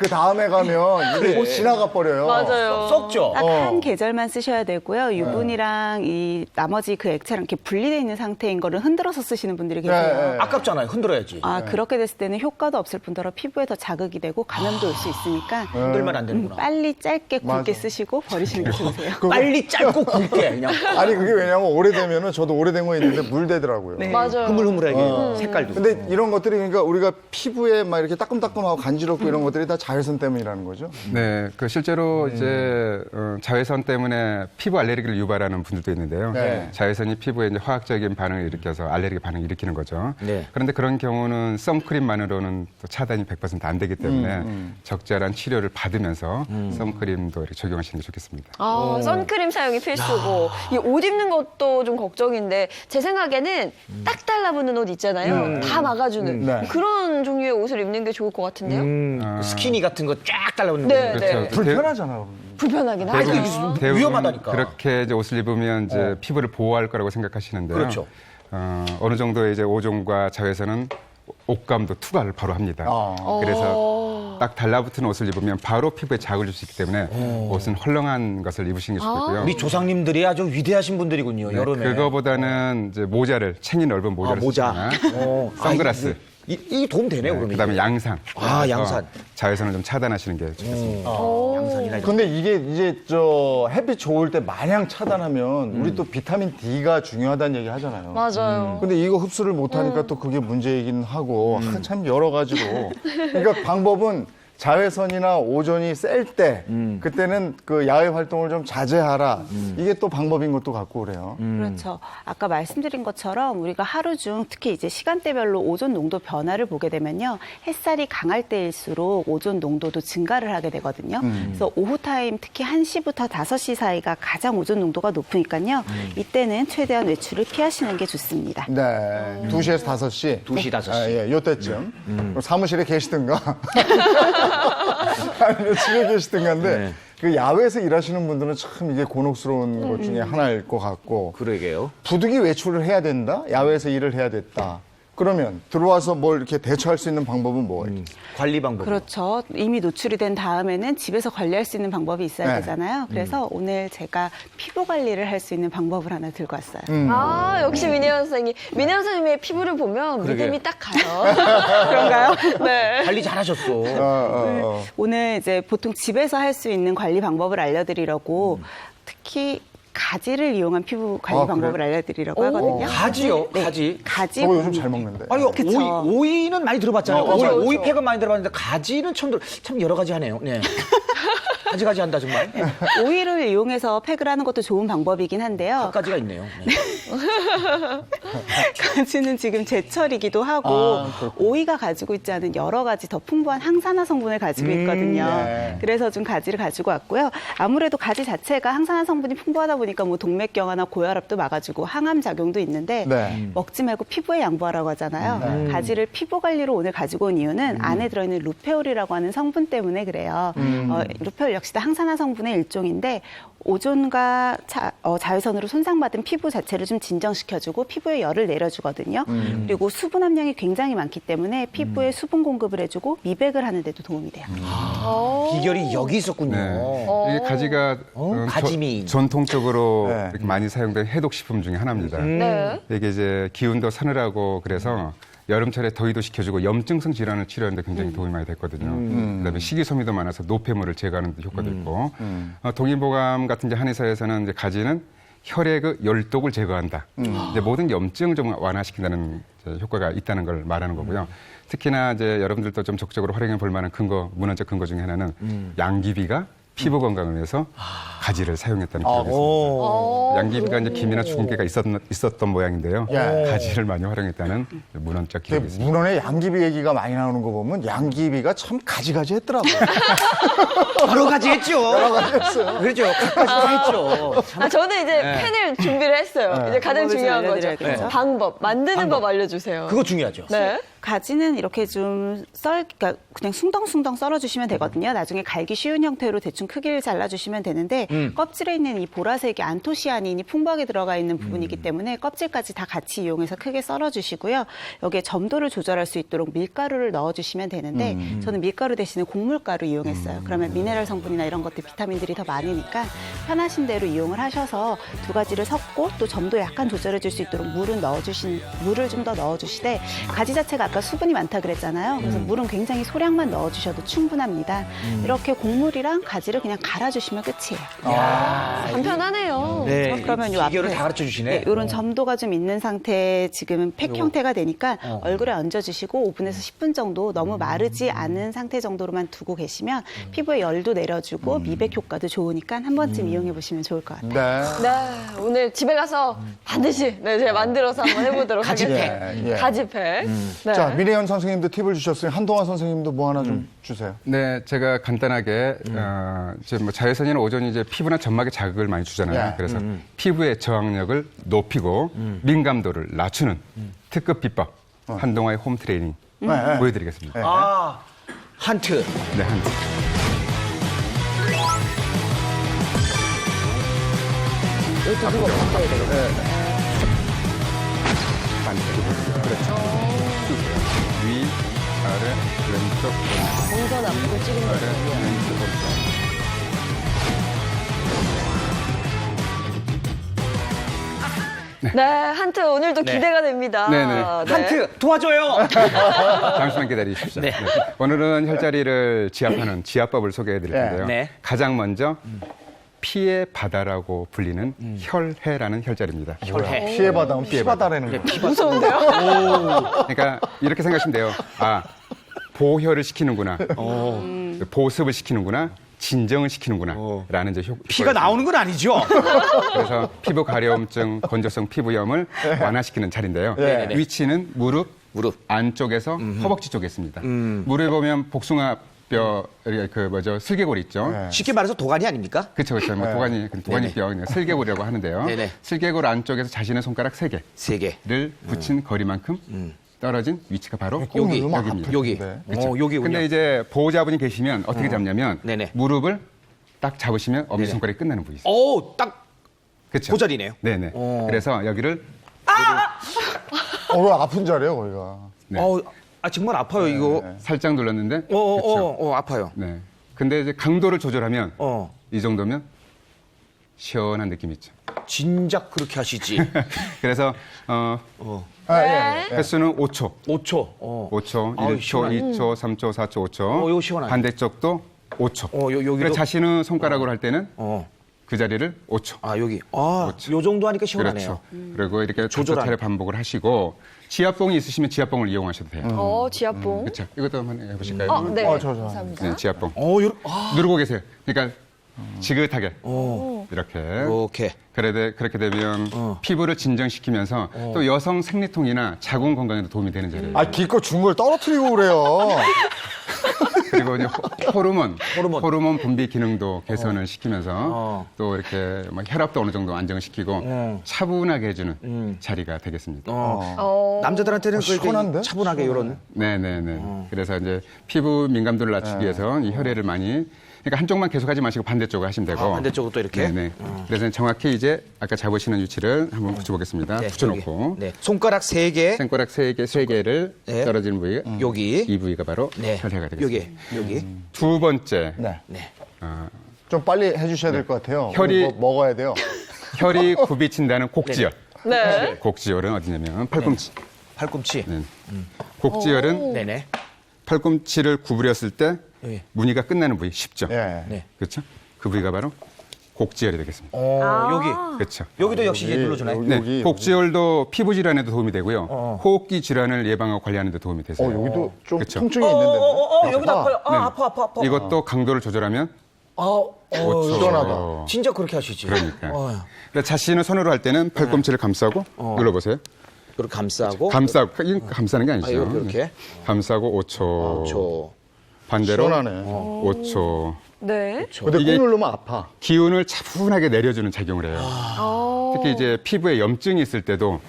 가면 이게 곧 지나가 버려요. 맞아요. 썩죠? 딱 한 계절만 쓰셔야 되고요. 유분이랑 이 나머지 그 액체랑 이렇게 분리되어 있는 상태인 거를 흔들어서 쓰시는 분들이 계세요. 네. 아깝잖아요. 흔들어야지. 그렇게 됐을 때는 효과도 없을 뿐더러 피부에 더 자극이 되고 감염도 올 수 있으니까 흔들면 안 되는구나. 빨리 짧게 굵게 맞아. 쓰시고 버리시는 게 좋으세요. 빨리 짧고 굵게 그냥 아니 그게 왜냐면 오래되면은 저도 오래된 거 있는데 물되더라고요. 맞아요. 흐물흐물하게 색깔도. 근데 이런 것들이 그러니까 우리가 피부에 막 이렇게 따끔따끔하고 간지럽고 이런 것들이 다 자외선 때문이라는 거죠. 네, 실제로 이제 자외선 때문에 피부 알레르기를 유발하는 분들도 있는데요. 네. 자외선이 피부에 이제 화학적인 반응을 일으켜서 알레르기 반응을 일으키는 거죠. 네. 그런데 그런 경우는 선크림만으로는 또 차단이 100% 안 되기 때문에 적절한 치료를 받으면서 선크림도 이렇게 적용하시는 게 좋겠습니다. 선크림 사용이 필수고 이 옷 입는 것도 좀 걱정인데 제 생각에는 딱 달라붙는 옷 있잖아요. 다 막아주는 네. 그런 종류의 옷을 입는 게 좋을 것 같은데요. 스키니 같은 거 쫙 달라붙는 네, 거. 네. 불편하잖아. 불편하긴 아니, 하죠. 이게 좀 대부분 위험하다니까. 그렇게 이제 옷을 입으면 이제 피부를 보호할 거라고 생각하시는데요. 그렇죠. 어느 정도의 이제 오존과 자외선은 옷감도 투과를 바로 합니다. 어. 그래서 딱 달라붙은 옷을 입으면 바로 피부에 자극을 줄 수 있기 때문에 옷은 헐렁한 것을 입으시는 게 좋겠고요. 우리 조상님들이 아주 위대하신 분들이군요. 네, 여름에. 그거보다는 이제 모자를 챙이 넓은 모자를 모자. 쓰거나 선글라스. 이 도움 되네요, 그러면. 그다음에 이게. 양산. 아, 그래서 양산. 자외선을 좀 차단하시는 게 좋겠습니다. 양산이나 이런. 근데 이게 이제 햇빛 좋을 때 마냥 차단하면 우리 또 비타민 D가 중요하다는 얘기 하잖아요. 맞아요. 근데 이거 흡수를 못하니까 또 그게 문제이긴 하고 참 여러 가지로. 그러니까 방법은 자외선이나 오존이 셀 때 그때는 그 야외 활동을 좀 자제하라. 이게 또 방법인 것도 같고 그래요. 그렇죠. 아까 말씀드린 것처럼 우리가 하루 중 특히 이제 시간대별로 오존 농도 변화를 보게 되면요. 햇살이 강할 때일수록 오존 농도도 증가를 하게 되거든요. 그래서 오후 타임 특히 1시부터 5시 사이가 가장 오존 농도가 높으니까요. 이때는 최대한 외출을 피하시는 게 좋습니다. 네. 2시에서 5시. 2시, 5시. 아, 예, 요때쯤. 그럼 사무실에 계시든가. 아니면 집에 계시든가인데 네. 그 야외에서 일하시는 분들은 참 이게 곤혹스러운 것 중에 하나일 것 같고 그러게요. 부득이 외출을 해야 된다? 야외에서 일을 해야 됐다. 그러면 들어와서 뭘 이렇게 대처할 수 있는 방법은 뭐예요? 관리 방법. 그렇죠. 이미 노출이 된 다음에는 집에서 관리할 수 있는 방법이 있어야 네. 되잖아요. 그래서 오늘 제가 피부 관리를 할 수 있는 방법을 하나 들고 왔어요. 아, 역시 민혜연 선생님. 민혜연 선생님의 피부를 보면 그러게. 믿음이 딱 가요. 그런가요? 네. 관리 잘하셨어. 오늘 이제 보통 집에서 할 수 있는 관리 방법을 알려드리려고 특히 가지를 이용한 피부 관리 아, 방법을 그래요? 알려드리려고 하거든요. 가지요? 네, 가지. 가지. 저거 요즘 잘 먹는데. 아니, 그쵸. 오이는 많이 들어봤잖아요. 맞아요. 오이팩은 많이 들어봤는데 가지는 처음 들어. 참 여러 가지 하네요. 네. 가지 한다 정말. 네. 오이를 이용해서 팩을 하는 것도 좋은 방법이긴 한데요. 가지가 있네요. 네. 가지는 지금 제철이기도 하고 그렇군요. 오이가 가지고 있지 않은 여러 가지 더 풍부한 항산화 성분을 가지고 있거든요. 네. 그래서 좀 가지를 가지고 왔고요. 아무래도 가지 자체가 항산화 성분이 풍부하다 보니까 뭐 동맥경화나 고혈압도 막아주고 항암 작용도 있는데 네. 먹지 말고 피부에 양보하라고 하잖아요. 가지를 피부 관리로 오늘 가지고 온 이유는 안에 들어있는 루페올이라고 하는 성분 때문에 그래요. 루페올 역시 다 항산화 성분의 일종인데 오존과 자외선으로 손상받은 피부 자체를 좀 진정시켜주고 피부에 열을 내려주거든요. 그리고 수분 함량이 굉장히 많기 때문에 피부에 수분 공급을 해주고 미백을 하는 데도 도움이 돼요. 비결이 여기 있었군요. 네. 이게 가지가 가지미. 전통적으로 네. 이렇게 많이 사용된 해독식품 중에 하나입니다. 네. 이게 이제 기운도 서늘하고 그래서 여름철에 더위도 식혀주고 염증성 질환을 치료하는 데 굉장히 도움이 많이 됐거든요. 그다음에 식이섬유도 많아서 노폐물을 제거하는 데 효과도 있고 동의보감 같은 이제 한의사에서는 이제 가지는 혈액의 열독을 제거한다. 이제 모든 염증을 좀 완화시킨다는 이제 효과가 있다는 걸 말하는 거고요. 특히나 이제 여러분들도 좀 적극적으로 활용해 볼 만한 근거, 문헌적 근거 중에 하나는 양귀비가 피부 건강을 위해서 가지를 사용했다는 기록이 있습니다. 양귀비가 이제 기미나 주근깨가 있었던 모양인데요. 예. 가지를 많이 활용했다는 문헌적 기록이 있습니다. 문헌에 양귀비 얘기가 많이 나오는 거 보면 양귀비가 참 가지가지 했더라고요. 여러 가지 했죠. 여러 가지 했어요. 그렇죠. 각가지 다 했죠. 아, 저는 이제 펜을 준비를 했어요. 이제 가장 방법을 좀 중요한 거죠. 알려드려야겠죠. 방법, 만드는 법 알려주세요. 그거 중요하죠. 네. 가지는 이렇게 좀 그러니까 그냥 숭덩숭덩 썰어주시면 되거든요. 나중에 갈기 쉬운 형태로 대충 크기를 잘라주시면 되는데 껍질에 있는 이 보라색이 안토시아닌이 풍부하게 들어가 있는 부분이기 때문에 껍질까지 다 같이 이용해서 크게 썰어주시고요. 여기에 점도를 조절할 수 있도록 밀가루를 넣어주시면 되는데 저는 밀가루 대신에 곡물가루 이용했어요. 그러면 미네랄 성분이나 이런 것들 비타민들이 더 많으니까 편하신 대로 이용을 하셔서 두 가지를 섞고 또 점도 약간 조절해 줄 수 있도록 물을 좀 더 넣어주시되 가지 자체가 아까 수분이 많다 그랬잖아요. 그래서 물은 굉장히 소량만 넣어주셔도 충분합니다. 이렇게 곡물이랑 가지를 그냥 갈아주시면 끝이에요. 간편하네요. 네. 그러면 요 요 비결을 앞에 다 가르쳐 주시네. 이런 점도가 좀 있는 상태 지금은 팩 형태가 되니까 얼굴에 얹어주시고 5분에서 10분 정도 너무 마르지 않은 상태 정도로만 두고 계시면 피부에 열도 내려주고 미백 효과도 좋으니까 한 번쯤 이용해 보시면 좋을 것 같아요. 네. 네, 오늘 집에 가서 반드시 제가 만들어서 한번 해보도록 하겠습니다. 예. 가지팩. 네. 자, 민혜연 선생님도 팁을 주셨으니 한동환 선생님도 뭐 하나 좀 주세요. 네, 제가 간단하게 이제 뭐 자외선이나 오존이 이제 피부나 점막에 자극을 많이 주잖아요. 예. 그래서 피부의 저항력을 높이고 민감도를 낮추는 특급 비법 한동화의 홈 트레이닝 네. 보여드리겠습니다. 아, 한트. 네, 한. 반대로. 그렇죠. 쭉. 위, 아래, 왼쪽, 오른쪽. 동선 앞으로 찍은 아래, 거예요. 왼쪽, 오른쪽. 네, 한트 오늘도 네. 기대가 됩니다. 네네. 네. 한트 도와줘요. 잠시만 기다리십시오. 네. 오늘은 혈자리를 지압하는 지압법을 소개해 드릴 텐데요. 네. 가장 먼저 피의 바다라고 불리는 혈해라는 혈자리입니다. 혈해. 피해바다면 피바다라는 거. 무서운데요? 그러니까 이렇게 생각하시면 돼요. 아, 보혈을 시키는구나. 보습을 시키는구나. 진정을 시키는구나. 라는 이제 피가 나오는 건 아니죠? 그래서 피부 가려움증, 건조성 피부염을 완화시키는 자리인데요. 네. 위치는 무릎 안쪽에서 허벅지 쪽에 있습니다. 무릎에 보면 복숭아뼈 슬개골 있죠. 네. 쉽게 말해서 도가니 아닙니까? 그렇죠, 그렇죠. 뭐 도가니뼈, 그냥 슬개골이라고 하는데요. 네네. 슬개골 안쪽에서 자신의 손가락 3개를 3개. 붙인 거리만큼 떨어진 위치가 바로 여기, 여기입니다. 여기. 네. 여기군요. 근데 이제 보호자분이 계시면 어떻게 잡냐면 네네. 무릎을 딱 잡으시면 엄지손가락이 끝나는 부위 있어요. 오, 딱 그렇죠. 그 자리네요. 네네. 그래서 여기를 아픈 자리예요, 거기가. 네. 정말 아파요, 이거. 살짝 눌렀는데 그렇죠. 아파요. 네. 근데 이제 강도를 조절하면 어. 이 정도면 시원한 느낌이 있죠. 진작 그렇게 하시지. 그래서 횟수는 5초. 5초. 5초, 아우, 1초, 시원하네. 2초, 3초, 4초, 5초. 이거 시원하네. 반대쪽도 5초. 여기도. 그래서 자신은 손가락으로 할 때는 어. 그 자리를 5초. 여기. 요 정도 하니까 시원하네요. 그렇죠. 그리고 이렇게 조절하네. 5차례 반복을 하시고 지압봉이 있으시면 지압봉을 이용하셔도 돼요. 지압봉. 그렇죠. 이것도 한번 해보실까요? 네. 저. 감사합니다. 네, 지압봉. 아. 누르고 계세요. 그러니까 지긋하게 이렇게. 이렇게. 그렇게 되면 피부를 진정시키면서 또 여성 생리통이나 자궁 건강에도 도움이 되는 자리예요. 아, 기껏 준 걸 떨어뜨리고 그래요. 그리고 이제 호르몬 분비 기능도 개선을 시키면서 또 이렇게 뭐 혈압도 어느 정도 안정을 시키고 차분하게 해주는 자리가 되겠습니다. 남자들한테는 시원한데? 차분하게 이런. 네네네. 그래서 이제 피부 민감도를 낮추기 위해서 이 혈액을 많이 그러니까 한쪽만 계속하지 마시고 반대쪽을 하시면 되고. 반대쪽으로 또 이렇게. 네네. 그래서 정확히 이제 아까 잡으시는 위치를 한번 붙여보겠습니다. 붙여놓고 네. 손가락 3개. 손가락 3개를 네. 떨어지는 부위가 여기. 이 부위가 바로 네. 혈해가 되겠습니다. 여기. 두 번째 네. 네. 좀 빨리 해주셔야 될 것 같아요. 혈이- 뭐 먹어야 돼요. 혈이 굽이친다는 곡지혈. 네. 곡지혈은 어디냐면 팔꿈치. 팔꿈치. 네. 곡지혈은 네네. 팔꿈치를 구부렸을 때 예. 무늬가 끝나는 부위 쉽죠. 예. 네. 그렇죠? 그 부위가 바로 곡지혈이 되겠습니다. 여기. 그렇죠. 여기도 역시 이제 여기, 눌러주나요? 여기. 네, 곡지혈도 피부 질환에도 도움이 되고요. 호흡기 질환을 예방하고 관리하는 데 도움이 되세요. 여기도 좀 그쵸. 통증이 있는데. 여기도 아파요. 네. 아파. 이것도 강도를 조절하면 시원하다. 진짜 그렇게 하시지. 그러니까. 그러니까 자신을 손으로 할 때는 팔꿈치를 감싸고 눌러보세요. 이렇게 감싸고. 이건 감싸는 게 아니죠. 이렇게. 감싸고 5초. 저. 반대로 시원하네. 5초. 네. 근데 이게- 꾹 누르면 아파. 기운을 차분하게 내려주는 작용을 해요. 특히 이제 피부에 염증이 있을 때도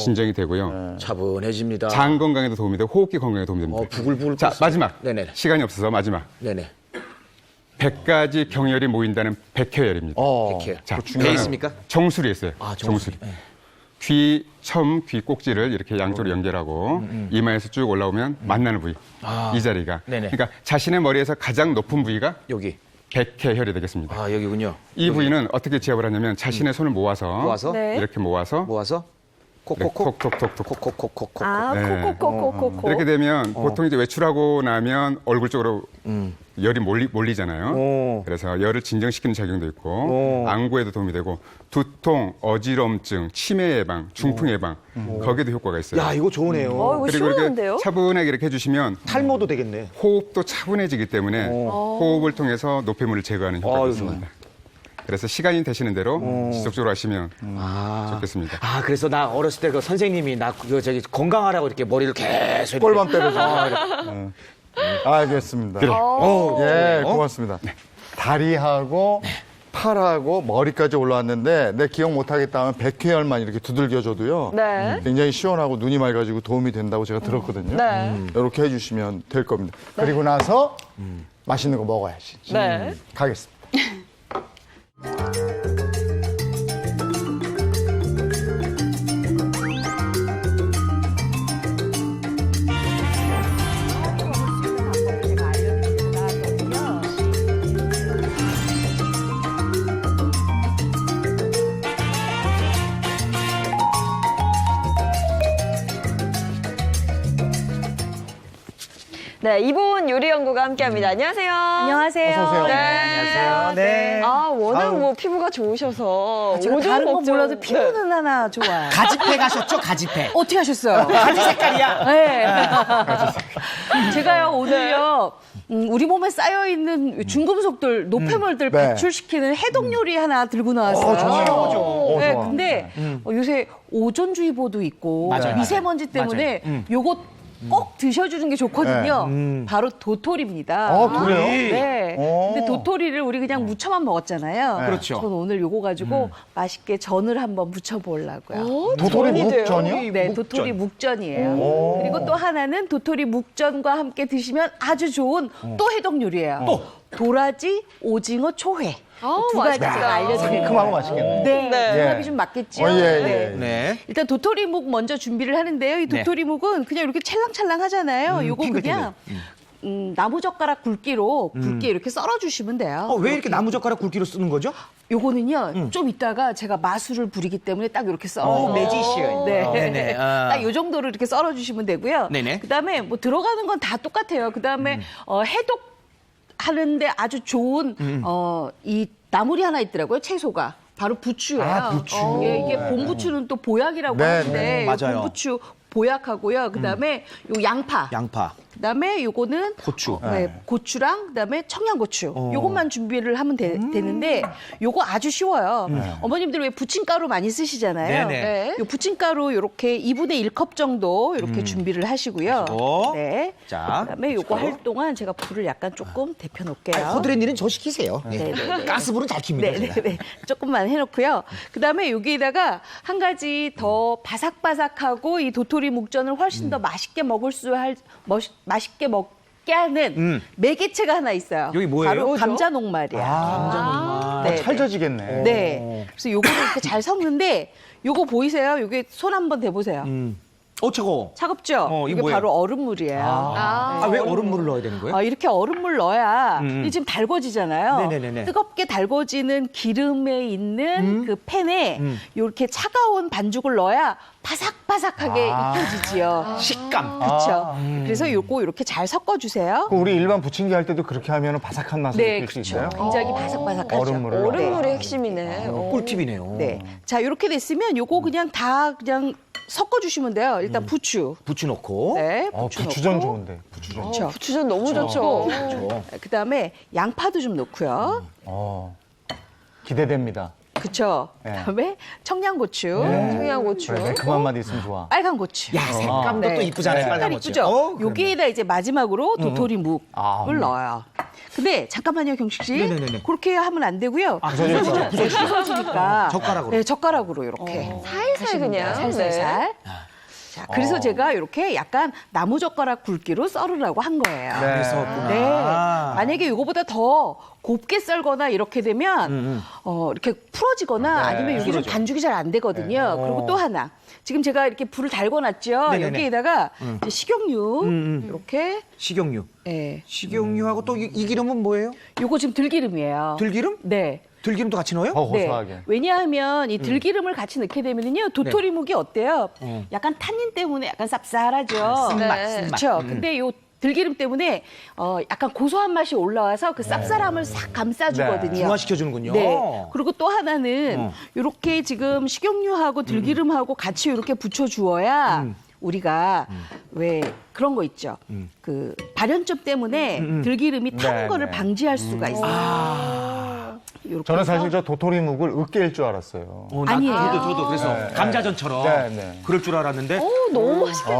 진정이 되고요. 차분해집니다. 장 건강에도 도움이 되고 호흡기 건강에도 도움이 됩니다. 부글부글 자, 끓습니다. 마지막. 네네. 시간이 없어서 마지막. 네네. 100가지 경혈이 모인다는 백혈혈입니다. 이렇게. 자, 배 있습니까? 정수리 있어요. 정수리. 귀 꼭지를 이렇게 양쪽으로 연결하고 이마에서 쭉 올라오면 만나는 부위. 이 자리가. 네네. 그러니까 자신의 머리에서 가장 높은 부위가 여기. 백회혈이 되겠습니다. 여기군요. 이 부위는 어떻게 지압을 하냐면 자신의 손을 모아서 네. 이렇게 모아서 모아서 이렇게 콕콕콕. 톡톡톡톡 콕콕콕콕콕. 네. 콕콕콕콕콕콕. 이렇게 되면 보통 이제 외출하고 나면 얼굴 쪽으로 열이 몰리잖아요. 그래서 열을 진정시키는 작용도 있고 안구에도 도움이 되고 두통, 어지럼증, 치매 예방, 중풍 예방 거기에도 효과가 있어요. 야, 이거 좋으네요. 이거 그리고 시원한데요? 이렇게 차분하게 이렇게 해주시면 탈모도 되겠네. 호흡도 차분해지기 때문에 호흡을 통해서 노폐물을 제거하는 효과가 아유, 있습니다. 그래서 시간이 되시는 대로 지속적으로 하시면 좋겠습니다. 그래서 나 어렸을 때 그 선생님이 건강하라고 이렇게 머리를 계속 이렇게. 꼴밤 때려서. 알겠습니다. 예, 고맙습니다. 다리하고 팔하고 머리까지 올라왔는데 내 기억 못하겠다 하면 백회혈만 이렇게 두들겨줘도요. 네. 굉장히 시원하고 눈이 맑아지고 도움이 된다고 제가 들었거든요. 네. 이렇게 해주시면 될 겁니다. 그리고 나서 맛있는 거 먹어야지. 네. 가겠습니다. 네, 이보은 요리연구가 함께합니다. 안녕하세요. 안녕하세요. 어서 오세요. 네. 안녕하세요. 네. 아, 워낙 아유. 뭐 피부가 좋으셔서 제가 모든 다른 건 걱정- 몰라도 네. 피부는 하나 좋아요. 가지패 가셨죠? 가지패. 어떻게 하셨어요? 가지 색깔이야. 네. 제가요 오늘요 우리 몸에 쌓여 있는 중금속들, 노폐물들 네. 배출시키는 해독 요리 하나 들고 나왔어요. 좋아요. 네, 좋아. 근데 요새 오존주의보도 있고 맞아요. 미세먼지 때문에 요거 꼭 드셔주는 게 좋거든요. 바로 도토리입니다. 그래요? 네. 오. 근데 도토리를 우리 그냥 무쳐만 먹었잖아요. 네. 그렇죠. 저는 오늘 요거 가지고 맛있게 전을 한번 무쳐보려고요. 도토리 전이 돼요? 묵전이요? 네, 도토리 묵전이에요. 오. 그리고 또 하나는 도토리 묵전과 함께 드시면 아주 좋은 또 해독 요리예요. 또? 도라지, 오징어, 초회. 아우, 두 가지 맛있겠다. 제가 알려드릴게요. 상큼하고 맛있겠네. 네, 네. 궁합이 좀 맞겠죠? 예, 예, 네. 예. 네. 일단 도토리묵 먼저 준비를 하는데요. 이 도토리묵은 그냥 이렇게 찰랑찰랑 하잖아요. 요거 그냥 나무젓가락 굵기로 굵게 이렇게 썰어주시면 돼요. 왜 이렇게 나무젓가락 굵기로 쓰는 거죠? 요거는요, 좀 이따가 제가 마술을 부리기 때문에 딱 이렇게 썰어요. 매지션. 네. 네네. 아. 딱 요 정도로 이렇게 썰어주시면 되고요. 네네. 그 다음에 뭐 들어가는 건 다 똑같아요. 그 다음에 해독하는데 아주 좋은, 이 나물이 하나 있더라고요. 채소가. 바로 부추예요. 아, 부추. 이게 봄부추는 또 보약이라고 네, 하는데 네. 요 맞아요. 봄부추 보약하고요. 그 다음에 요 양파. 양파. 그다음에 요거는 고추. 고추랑 그다음에 청양고추. 요것만 준비를 하면 되는데 요거 아주 쉬워요. 어머님들 왜 부침가루 많이 쓰시잖아요. 네네. 네. 요 부침가루 요렇게 2분의 1컵 정도 이렇게 준비를 하시고요. 하시고. 네. 자, 그다음에 요거 할 동안 제가 불을 약간 조금 데펴 놓을게요. 허드렛 일은 저 시키세요. 네. 네네네. 가스불은 잘 킵니다. 제가. 네네네. 조금만 해놓고요. 그 다음에 여기에다가 한 가지 더 바삭바삭하고 이 도토리 묵전을 훨씬 더 맛있게 맛있게 먹게 하는 매개체가 하나 있어요. 여기 뭐예요? 바로 뭐죠? 감자 녹말이에요. 감자 네. 찰져지겠네. 네. 그래서 요거를 이렇게 잘 섞는데 요거 보이세요? 요게 손 한번 대보세요. 차가워. 차갑죠? 이거 이게 뭐예요? 바로 얼음물이에요. 왜 얼음물을 넣어야 되는 거예요? 이렇게 얼음물 넣어야 이게 지금 달궈지잖아요. 네네네네. 뜨겁게 달궈지는 기름에 있는 그 팬에 이렇게 차가운 반죽을 넣어야 바삭바삭하게 익혀지지요. 식감. 그렇죠. 그래서 요거 이렇게 잘 섞어주세요. 우리 일반 부침개 할 때도 그렇게 하면 바삭한 맛을 네, 느낄 수 그렇죠. 있어요? 굉장히 바삭바삭하죠. 얼음물을 네. 얼음물이 핵심이네. 꿀팁이네요. 네. 자, 이렇게 됐으면 요거 그냥 다 그냥 섞어주시면 돼요. 일단 부추. 부추 넣고. 네, 부추 부추전 넣고. 좋은데. 부추전. 그렇죠. 부추전 너무 좋죠. 그렇죠. 그다음에 양파도 좀 넣고요. 기대됩니다. 그렇죠. 네. 그다음에 청양고추, 청양고추. 그래, 매콤한 맛 있으면 좋아. 빨간 고추. 야, 색감도 네. 또 이쁘잖아요. 색깔 빨간 고추. 이쁘죠? 그럼요. 여기에다 이제 마지막으로 도토리 묵을 아, 넣어요. 근데 잠깐만요, 경식 씨. 네네네네. 그렇게 하면 안 되고요. 부서지죠? 부서지니까. 젓가락으로. 네, 젓가락으로 이렇게. 살살 그냥. 살살살. 자, 그래서 제가 이렇게 약간 나무젓가락 굵기로 썰으라고 한 거예요. 네. 그랬었구나. 네. 만약에 이거보다 더 곱게 썰거나 이렇게 되면 이렇게 풀어지거나 아니면 여기 좀 반죽이 잘 안 되거든요. 그리고 또 하나. 지금 제가 이렇게 불을 달궈놨죠. 네네네. 여기에다가 이제 식용유 이렇게. 식용유. 예. 식용유하고 또 이 기름은 뭐예요? 요거 지금 들기름이에요. 들기름? 네. 들기름도 같이 넣어요? 더 네. 고소하게. 왜냐하면 이 들기름을 같이 넣게 되면요 도토리묵이 어때요? 약간 탄닌 때문에 약간 쌉쌀하죠. 쓴맛, 네. 쓴맛. 그렇죠. 근데 요 들기름 때문에 약간 고소한 맛이 올라와서 그 쌉쌀함을 싹 감싸주거든요. 중화시켜주는군요. 네. 그리고 또 하나는 이렇게 지금 식용유하고 들기름하고 같이 이렇게 붙여주어야 우리가 왜 그런 거 있죠. 그 발연점 때문에 들기름이 타는 네, 거를 네. 방지할 수가 있어요. 요렇게 저는 해서 사실 저 도토리묵을 으깨일 줄 알았어요. 아니에요. 저도 그래서 감자전처럼 네, 네. 그럴 줄 알았는데 너무 맛있겠다.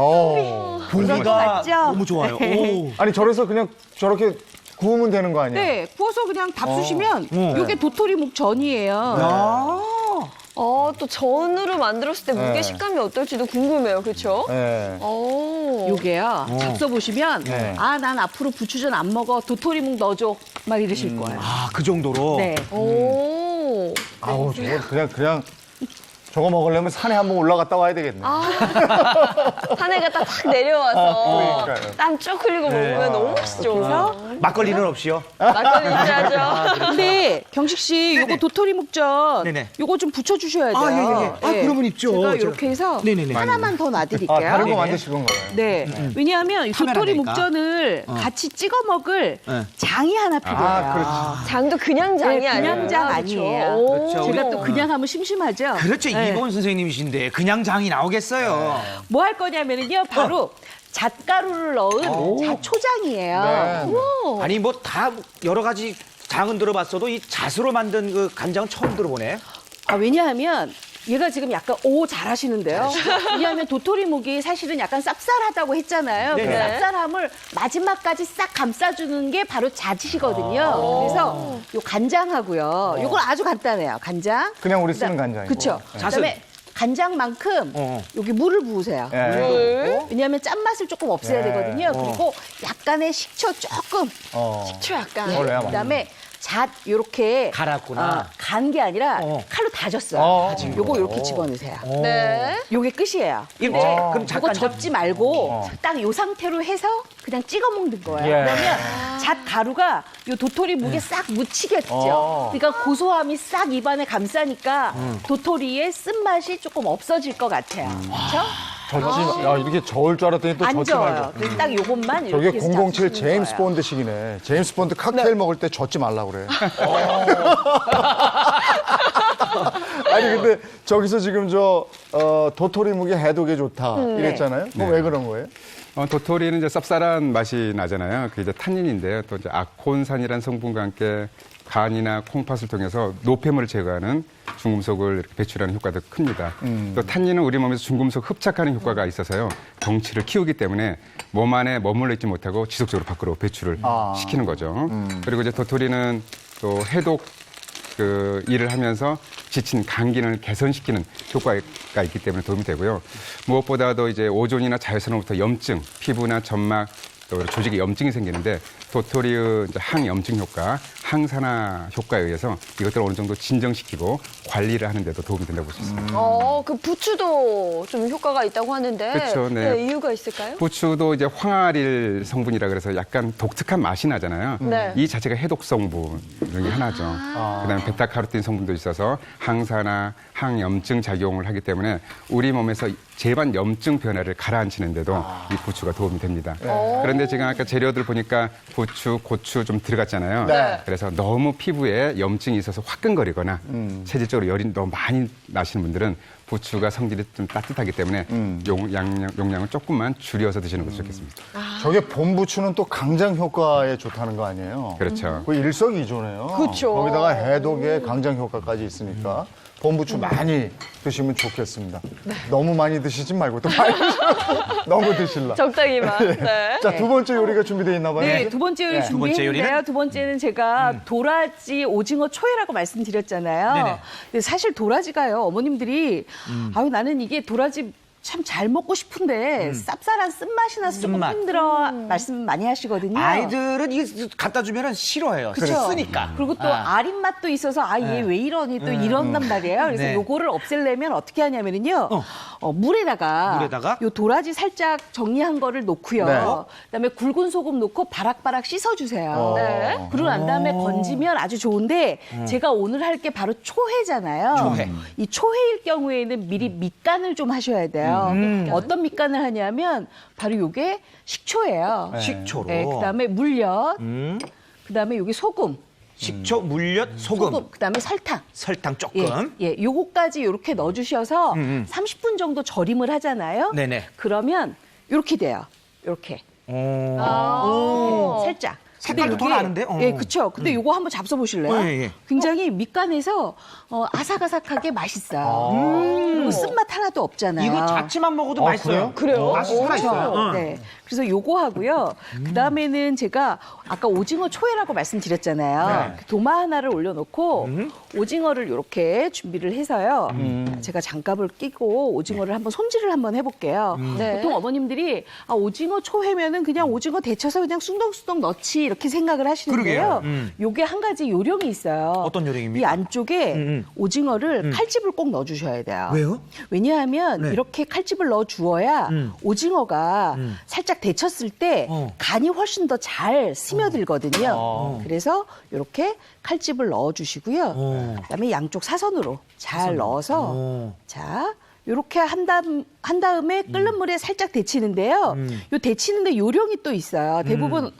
보기가 맞죠? 너무 좋아요. 오. 아니 저래서 그냥 저렇게 구우면 되는 거 아니에요? 네, 구워서 그냥 답수시면 이게 도토리묵 전이에요. 또 전으로 만들었을 때 무게 네. 식감이 어떨지도 궁금해요. 그렇죠? 네. 요게요. 잡숴 보시면 네. 난 앞으로 부추전 안 먹어. 도토리묵 넣어줘. 막 이러실 거예요. 그 정도로. 네. 오. 아우 저거 그냥 저거 먹으려면 산에 한번 올라갔다 와야 되겠네. 산에 갔다 딱 내려와서 그러니까요. 땀 쭉 흘리고 먹으면 너무 맛있죠. 막걸리는 없이요? 막걸리 있어야죠. 근데 경식 씨 요거 도토리 묵전 네네. 요거 좀 붙여주셔야 돼요. 아, 예, 예. 아, 그러면 있죠. 제가 제가- 이렇게 해서 네네네. 하나만 더 놔드릴게요. 아, 다른 거 네네. 만드시는 거예요? 네. 왜냐하면 이 도토리 카메라니까. 묵전을 같이 찍어 먹을 네. 장이 하나 필요해요. 아, 그렇지. 장도 그냥 장이 네, 아니에요. 그냥 장 아니에요. 오. 그렇죠. 제가 또 그냥 하면 심심하죠. 그렇죠. 네. 이보은 선생님이신데 그냥 장이 나오겠어요. 뭐 할 거냐면요, 바로 잣가루를 넣은 잣초장이에요. 네. 오. 아니 뭐 다 여러 가지 장은 들어봤어도 이 잣으로 만든 그 간장은 처음 들어보네. 아, 왜냐하면 얘가 지금 약간 잘하시는데요. 왜냐하면 도토리묵이 사실은 약간 쌉쌀하다고 했잖아요. 그 네네. 쌉쌀함을 마지막까지 싹 감싸주는 게 바로 잣이거든요. 그래서 요 간장하고요. 요건 아주 간단해요. 간장. 그냥 우리 쓰는 간장이고. 그렇죠. 네. 그다음에 간장만큼 여기 물을 부으세요. 예. 왜냐하면 짠맛을 조금 없애야 네. 되거든요. 그리고 약간의 식초 조금. 식초 약간. 원래야 그다음에 잣 요렇게 갈았구나. 간 게 아니라 어. 칼로 다졌어요. 요거 이렇게 집어넣으세요. 네. 요게 끝이에요. 이거 근데 그럼 그거 잠깐 접지 말고 딱 요 상태로 해서 그냥 찍어 먹는 거예요. 예. 그러면 잣 가루가 요 도토리 묵에 싹 묻히겠죠. 어. 그러니까 고소함이 싹 입안에 감싸니까 도토리의 쓴맛이 조금 없어질 것 같아요. 그렇죠? 젖지, 야, 이렇게 저을 줄 알았더니 또 안 젖지 져요. 말고. 그래서 딱 요것만 저게 이렇게 해서 007 잡수시는 제임스 거예요. 본드식이네. 제임스 본드 칵테일 먹을 때 젖지 말라고 그래. 아니 근데 저기서 지금 도토리 묵이 해독에 좋다 이랬잖아요. 그거 왜 그런 거예요? 도토리는 이제 쌉쌀한 맛이 나잖아요. 그게 이제 탄닌인데요. 또 이제 아콘산이라는 성분과 함께 간이나 콩팥을 통해서 노폐물을 제거하는 중금속을 이렇게 배출하는 효과도 큽니다. 또 탄닌은 우리 몸에서 중금속 흡착하는 효과가 있어서요. 덩치를 키우기 때문에 몸 안에 머물러 있지 못하고 지속적으로 밖으로 배출을 시키는 거죠. 그리고 이제 도토리는 또 해독 그 일을 하면서 지친 간 기능을 개선시키는 효과가 있기 때문에 도움이 되고요. 무엇보다도 이제 오존이나 자외선으로부터 염증, 피부나 점막 또 조직에 염증이 생기는데 도토리의 이제 항염증 효과, 항산화 효과에 의해서 이것들을 어느 정도 진정시키고 관리를 하는 데도 도움이 된다고 볼 수 있습니다. 그 부추도 좀 효과가 있다고 하는데 그렇죠, 네. 이유가 있을까요? 부추도 이제 황화릴 성분이라 그래서 약간 독특한 맛이 나잖아요. 네. 이 자체가 해독 성분 중에 하나죠. 그다음에 베타카로틴 성분도 있어서 항산화, 항염증 작용을 하기 때문에 우리 몸에서 재반 염증 변화를 가라앉히는데도 이 부추가 도움이 됩니다. 그런데 지금 아까 재료들 보니까 부추, 고추 좀 들어갔잖아요. 네. 그래서 너무 피부에 염증이 있어서 화끈거리거나 체질적으로 열이 너무 많이 나시는 분들은 부추가 성질이 좀 따뜻하기 때문에 용량을 조금만 줄여서 드시는 것이 좋겠습니다. 저게 봄부추는 또 강장 효과에 좋다는 거 아니에요? 그렇죠. 그 일석이조네요. 그렇죠. 거기다가 해독에 강장 효과까지 있으니까 봄부추 많이 드시면 좋겠습니다. 너무 많이 드시지 말고 또 많이 너무 드실라. 적당히만. 네. 자, 두 번째 요리가 준비되어 있나 봐요. 네, 두 번째 요리 두 번째 준비했는데요. 요리는? 두 번째는 제가 도라지 오징어 초회라고 말씀드렸잖아요. 네네. 근데 사실 도라지가요, 어머님들이 아유 나는 이게 도라지 참 잘 먹고 싶은데 쌉쌀한 쓴맛이 나서 조금 쓴맛. 힘들어 말씀 많이 하시거든요. 아이들은 이거 갖다 주면 싫어해요. 그쵸? 쓰니까. 그리고 또 아린 맛도 있어서 얘 왜 이러니 또 이런단 말이에요. 그래서 네. 요거를 없애려면 어떻게 하냐면은요. 물에다가 요 도라지 살짝 정리한 거를 놓고요. 네. 그다음에 굵은 소금 넣고 바락바락 씻어주세요. 네. 그러고 난 다음에 건지면 아주 좋은데 제가 오늘 할 게 바로 초회잖아요. 초회. 이 초회일 경우에는 미리 밑간을 좀 하셔야 돼요. 어떤 밑간을 하냐면 바로 요게 식초예요. 식초로. 네, 그다음에 물엿, 그다음에 요게 소금, 식초, 물엿, 소금. 그다음에 설탕. 설탕 조금. 예, 요거까지 이렇게 넣어주셔서 30분 정도 절임을 하잖아요. 네네. 그러면 이렇게 돼요. 이렇게 살짝. 색깔도 근데 더 나는데? 예, 그렇죠. 근데 요거 한번 잡숴 보실래요? 예, 예. 굉장히 밑간에서 아삭아삭하게 맛있어요. 그리고 쓴맛 하나도 없잖아요. 이거 자체만 먹어도 맛있어요. 그래요? 맛이 살아있어요. 네. 그래서 요거 하고요. 그다음에는 제가 아까 오징어 초회라고 말씀드렸잖아요. 그 도마 하나를 올려놓고 오징어를 이렇게 준비를 해서요. 제가 장갑을 끼고 오징어를 한번 손질을 한번 해볼게요. 네. 보통 어머님들이 오징어 초회면은 그냥 오징어 데쳐서 그냥 숭덩숭덩 넣지 이렇게 생각을 하시는데요. 요게 한 가지 요령이 있어요. 어떤 요령입니까? 이 안쪽에 오징어를 칼집을 꼭 넣어주셔야 돼요. 왜요? 왜냐하면 네. 이렇게 칼집을 넣어 주어야 오징어가 살짝 데쳤을 때 간이 훨씬 더 잘 스며들거든요. 그래서 이렇게 칼집을 넣어 주시고요. 그다음에 양쪽 사선으로 잘 넣어서 자 이렇게 한 다음에 끓는 물에 살짝 데치는데요. 요 데치는데 요령이 또 있어요. 대부분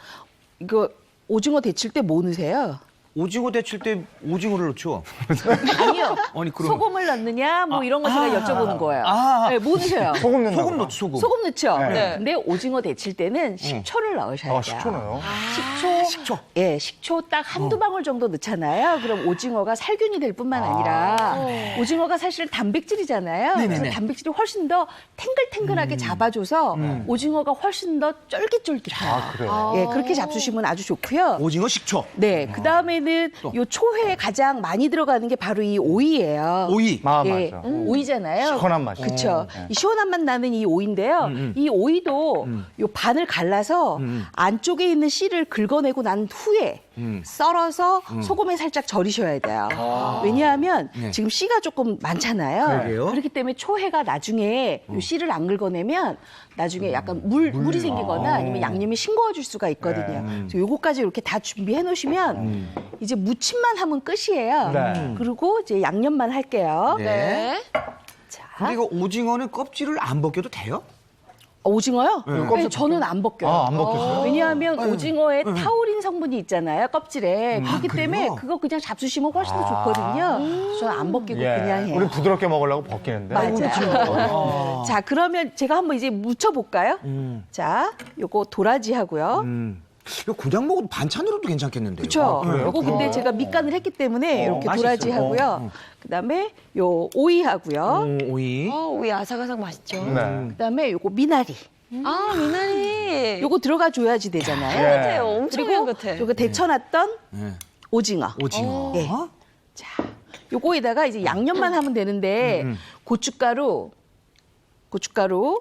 이거 오징어 데칠 때 뭐 넣으세요? 오징어 데칠 때 오징어를 넣죠. 아니요. 아니, 그러면- 소금을 넣느냐 뭐 이런 거 제가 여쭤보는 거예요. 아. 네, 뭐 넣으세요? 소금 넣나 소금 보다. 넣죠, 소금. 소금 넣죠. 네. 근데 오징어 데칠 때는 식초를 넣으셔야 돼요. 식초 넣어요? 식초. 예, 식초 딱 한두 방울 정도 넣잖아요. 그럼 오징어가 살균이 될 뿐만 아니라 오징어가 사실 단백질이잖아요. 그래서 단백질이 훨씬 더 탱글탱글하게 잡아줘서 오징어가 훨씬 더 쫄깃쫄깃해요. 그래요? 예, 그렇게 잡수시면 아주 좋고요. 오징어 식초. 네, 그 다음에는 요 초회에 가장 많이 들어가는 게 바로 이 오이예요. 오이. 예, 맞아. 오이잖아요. 시원한 맛이. 그렇죠. 이 시원한 맛 나는 이 오이인데요. 이 오이도 요 반을 갈라서 안쪽에 있는 씨를 긁어내고 난 후에 썰어서 소금에 살짝 절이셔야 돼요. 왜냐하면 지금 씨가 조금 많잖아요. 그러게요. 그렇기 때문에 초회가 나중에 요 씨를 안 긁어내면 나중에 약간 물이 생기거나 아니면 양념이 싱거워질 수가 있거든요. 그래서 요거까지 이렇게 다 준비해 놓으시면 이제 무침만 하면 끝이에요. 네. 그리고 이제 양념만 할게요. 네. 자, 근데 이거 오징어는 껍질을 안 벗겨도 돼요? 오징어요? 네, 저는 안 벗겨요. 안 벗겼어요? 왜냐하면 오징어에 타우린 성분이 있잖아요, 껍질에. 그렇기 그래요? 때문에 그거 그냥 잡수시면 훨씬 더 좋거든요. 그래서 저는 안 벗기고 그냥 해요. 우리 부드럽게 먹으려고 벗기는데. 맞아요. 자, 그러면 제가 한번 이제 묻혀볼까요? 자, 요거 도라지 하고요. 이거 그냥 먹어도 반찬으로도 괜찮겠는데요. 그렇죠. 그래요? 요거 근데 제가 밑간을 했기 때문에 이렇게 맛있어요. 도라지 하고요. 그다음에 요 오이 하고요. 오이. 오이 아삭아삭 맛있죠. 네. 그다음에 요거 미나리. 아, 미나리. 요거 들어가 줘야지 되잖아요. 향긋해요. 엄청 그리고 향긋해. 요거 데쳐놨던 오징어. 오징어. 예. 자, 요거에다가 이제 양념만 하면 되는데 고춧가루,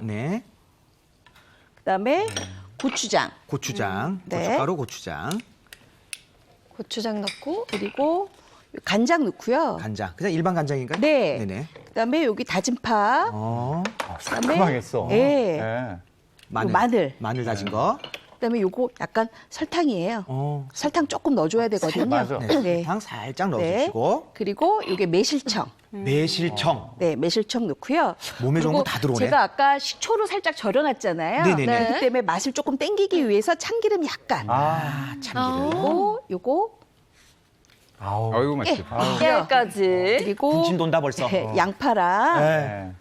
네. 그다음에 고추장, 고추장. 네. 고춧가루, 고추장. 고추장 넣고. 그리고 간장 넣고요. 간장. 그냥 일반 간장인가요? 네. 네네. 그다음에 여기 다진 파, 그다음에 금방했어. 예. 네. 마늘. 마늘 다진 거. 그다음에 요거 약간 설탕이에요. 설탕 조금 넣어줘야 되거든요. 맞아. 네. 설탕 살짝 네. 넣어주시고. 그리고 요게 매실청. 매실청. 네, 매실청 넣고요. 몸에 좋은 그리고 거 다 들어오네. 제가 아까 식초로 살짝 절여놨잖아요. 네네네. 그렇기 때문에 맛을 조금 땡기기 위해서 참기름 약간. 참기름. 그리고 요거 아우. 아이고 맛있겠다. 깨알까지. 그리고 군침 돈다 벌써. 네, 양파랑 네.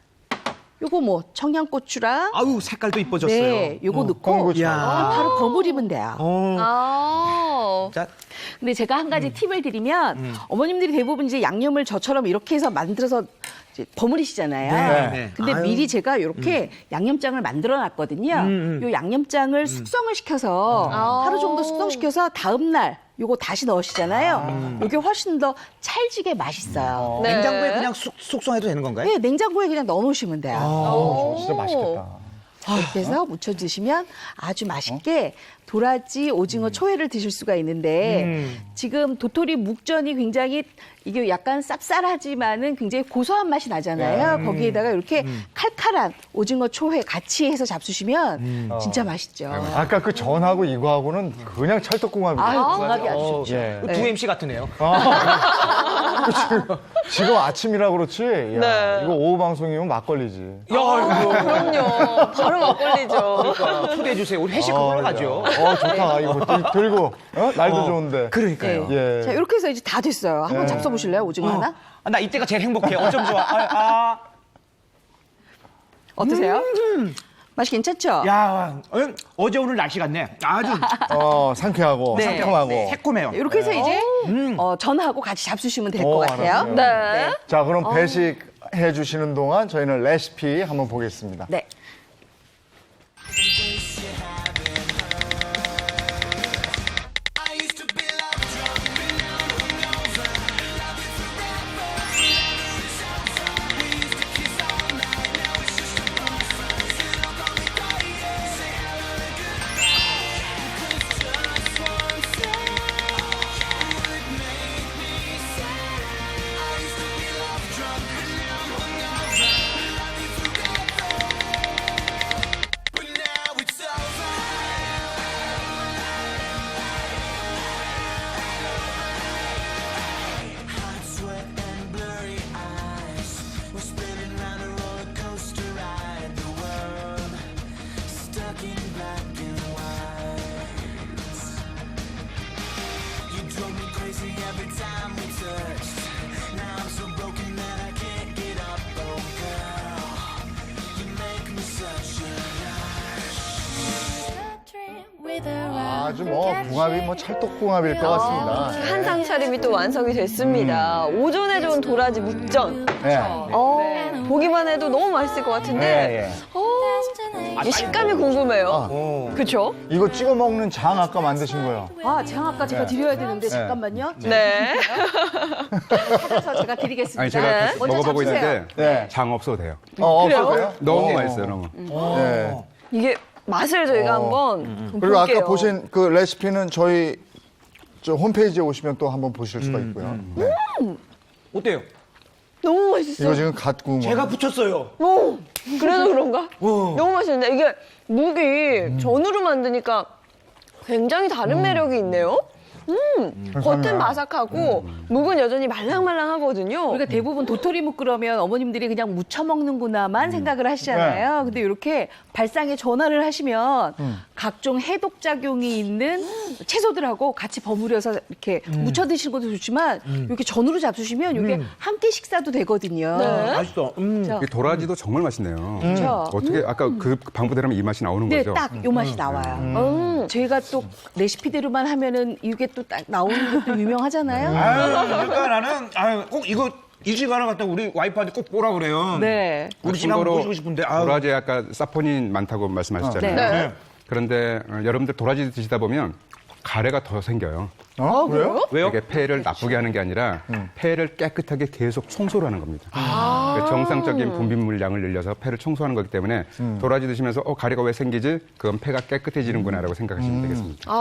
요거 뭐 청양고추랑 아유 색깔도 이뻐졌어요. 네, 요거 넣고 건고추. 야. 바로 버무리면 돼요. 아. 자, 근데 제가 한 가지 팁을 드리면 어머님들이 대부분 이제 양념을 저처럼 이렇게 해서 만들어서 이제 버무리시잖아요. 네. 네. 근데 아유. 미리 제가 이렇게 양념장을 만들어 놨거든요. 요 양념장을 숙성을 시켜서 하루 정도 숙성시켜서 다음 날 요거 다시 넣으시잖아요. 요게 훨씬 더 찰지게 맛있어요. 네. 냉장고에 그냥 숙성해도 되는 건가요? 네, 냉장고에 그냥 넣어 놓으시면 돼요. 아우, 진짜 맛있겠다. 이렇게 해서 무쳐 드시면 아주 맛있게 도라지 오징어 초회를 드실 수가 있는데 지금 도토리 묵전이 굉장히 이게 약간 쌉쌀하지만은 굉장히 고소한 맛이 나잖아요. 거기에다가 이렇게 칼칼한 오징어 초회 같이 해서 잡수시면 진짜 맛있죠. 아까 그 전하고 이거하고는 그냥 찰떡궁합이에요. 아유, 궁합이 아주 좋죠. 예. 두 MC 같으네요. 지금 아침이라 그렇지. 야, 네. 이거 오후 방송이면 막걸리지. 그럼요. 바로 막걸리죠. 초대해 주세요. 우리 회식 한번 가죠. 좋다. 이거 들고 날도 좋은데. 그러니까요. 예. 자, 이렇게 해서 이제 다 됐어요. 한번 잡숴보실래요, 오징어 하나? 아, 나 이때가 제일 행복해. 어쩜 좋아. 어떠세요? 맛이 괜찮죠? 야, 어제 오늘 날씨 같네. 아주 상쾌하고 네. 상큼하고. 새콤해요. 이렇게 해서 이제 전하고 같이 잡수시면 될 것 같아요. 알았어요. 네. 자, 그럼 배식해 주시는 동안 저희는 레시피 한번 보겠습니다. 네. 아주 뭐 궁합이 뭐 찰떡궁합일 것 같습니다. 한상 차림이 또 완성이 됐습니다. 오전에 좋은 도라지 묵전. 네. 보기만 해도 너무 맛있을 것 같은데. 이 식감이 궁금해요. 그렇죠? 이거 찍어 먹는 장 아까 만드신 거요. 아, 장아까 제가 드려야 되는데 잠깐만요. 네. 찾아서 제가 드리겠습니다. 아니 제가 네. 그 먼저 먹어보고 잡수세요. 있는데 네. 장 없어도 돼요. 없어도 돼요? 너무 맛있어요, 너무. 네. 이게 맛을 저희가 한번 그리고 볼게요. 아까 보신 그 레시피는 저희 저 홈페이지에 오시면 또 한번 보실 수가 있고요. 네. 어때요? 너무 맛있어요. 이거 지금 갓 구운 거. 제가 붙였어요. 그래서 그런가? 너무 맛있는데 이게 묵이 전으로 만드니까 굉장히 다른 매력이 있네요. 겉은 바삭하고 묵은 여전히 말랑말랑하거든요. 우리가 대부분 도토리묵 그러면 어머님들이 그냥 무쳐 먹는구나만 생각을 하시잖아요. 근데 이렇게 발상에 전환을 하시면 각종 해독 작용이 있는 채소들하고 같이 버무려서 이렇게 무쳐 드시는 것도 좋지만 이렇게 전으로 잡수시면 이게 한 끼 식사도 되거든요. 네. 맛있어. 이 도라지도 정말 맛있네요. 그렇죠. 어떻게 아까 그 방법대로면 이 맛이 나오는 네, 거죠? 딱 요 맛이 나와요. 저희가 또 레시피대로만 하면은 이게 또 딱 나오는 것도 유명하잖아요. 그러니까 나는 꼭 이거 이 시간을 갖다 우리 와이프한테 꼭 보라 그래요. 네. 우리 집 한번 참고로 보시고 싶은데. 도라지에 아까 사포닌 많다고 말씀하셨잖아요. 네. 그런데 여러분들 도라지 드시다 보면 가래가 더 생겨요. 그래요? 왜요? 이게 폐를 나쁘게 하는 게 아니라 폐를 깨끗하게 계속 청소를 하는 겁니다. 그 정상적인 분비물량을 늘려서 폐를 청소하는 거기 때문에 도라지 드시면서 가래가 왜 생기지? 그건 폐가 깨끗해지는구나라고 생각하시면 되겠습니다.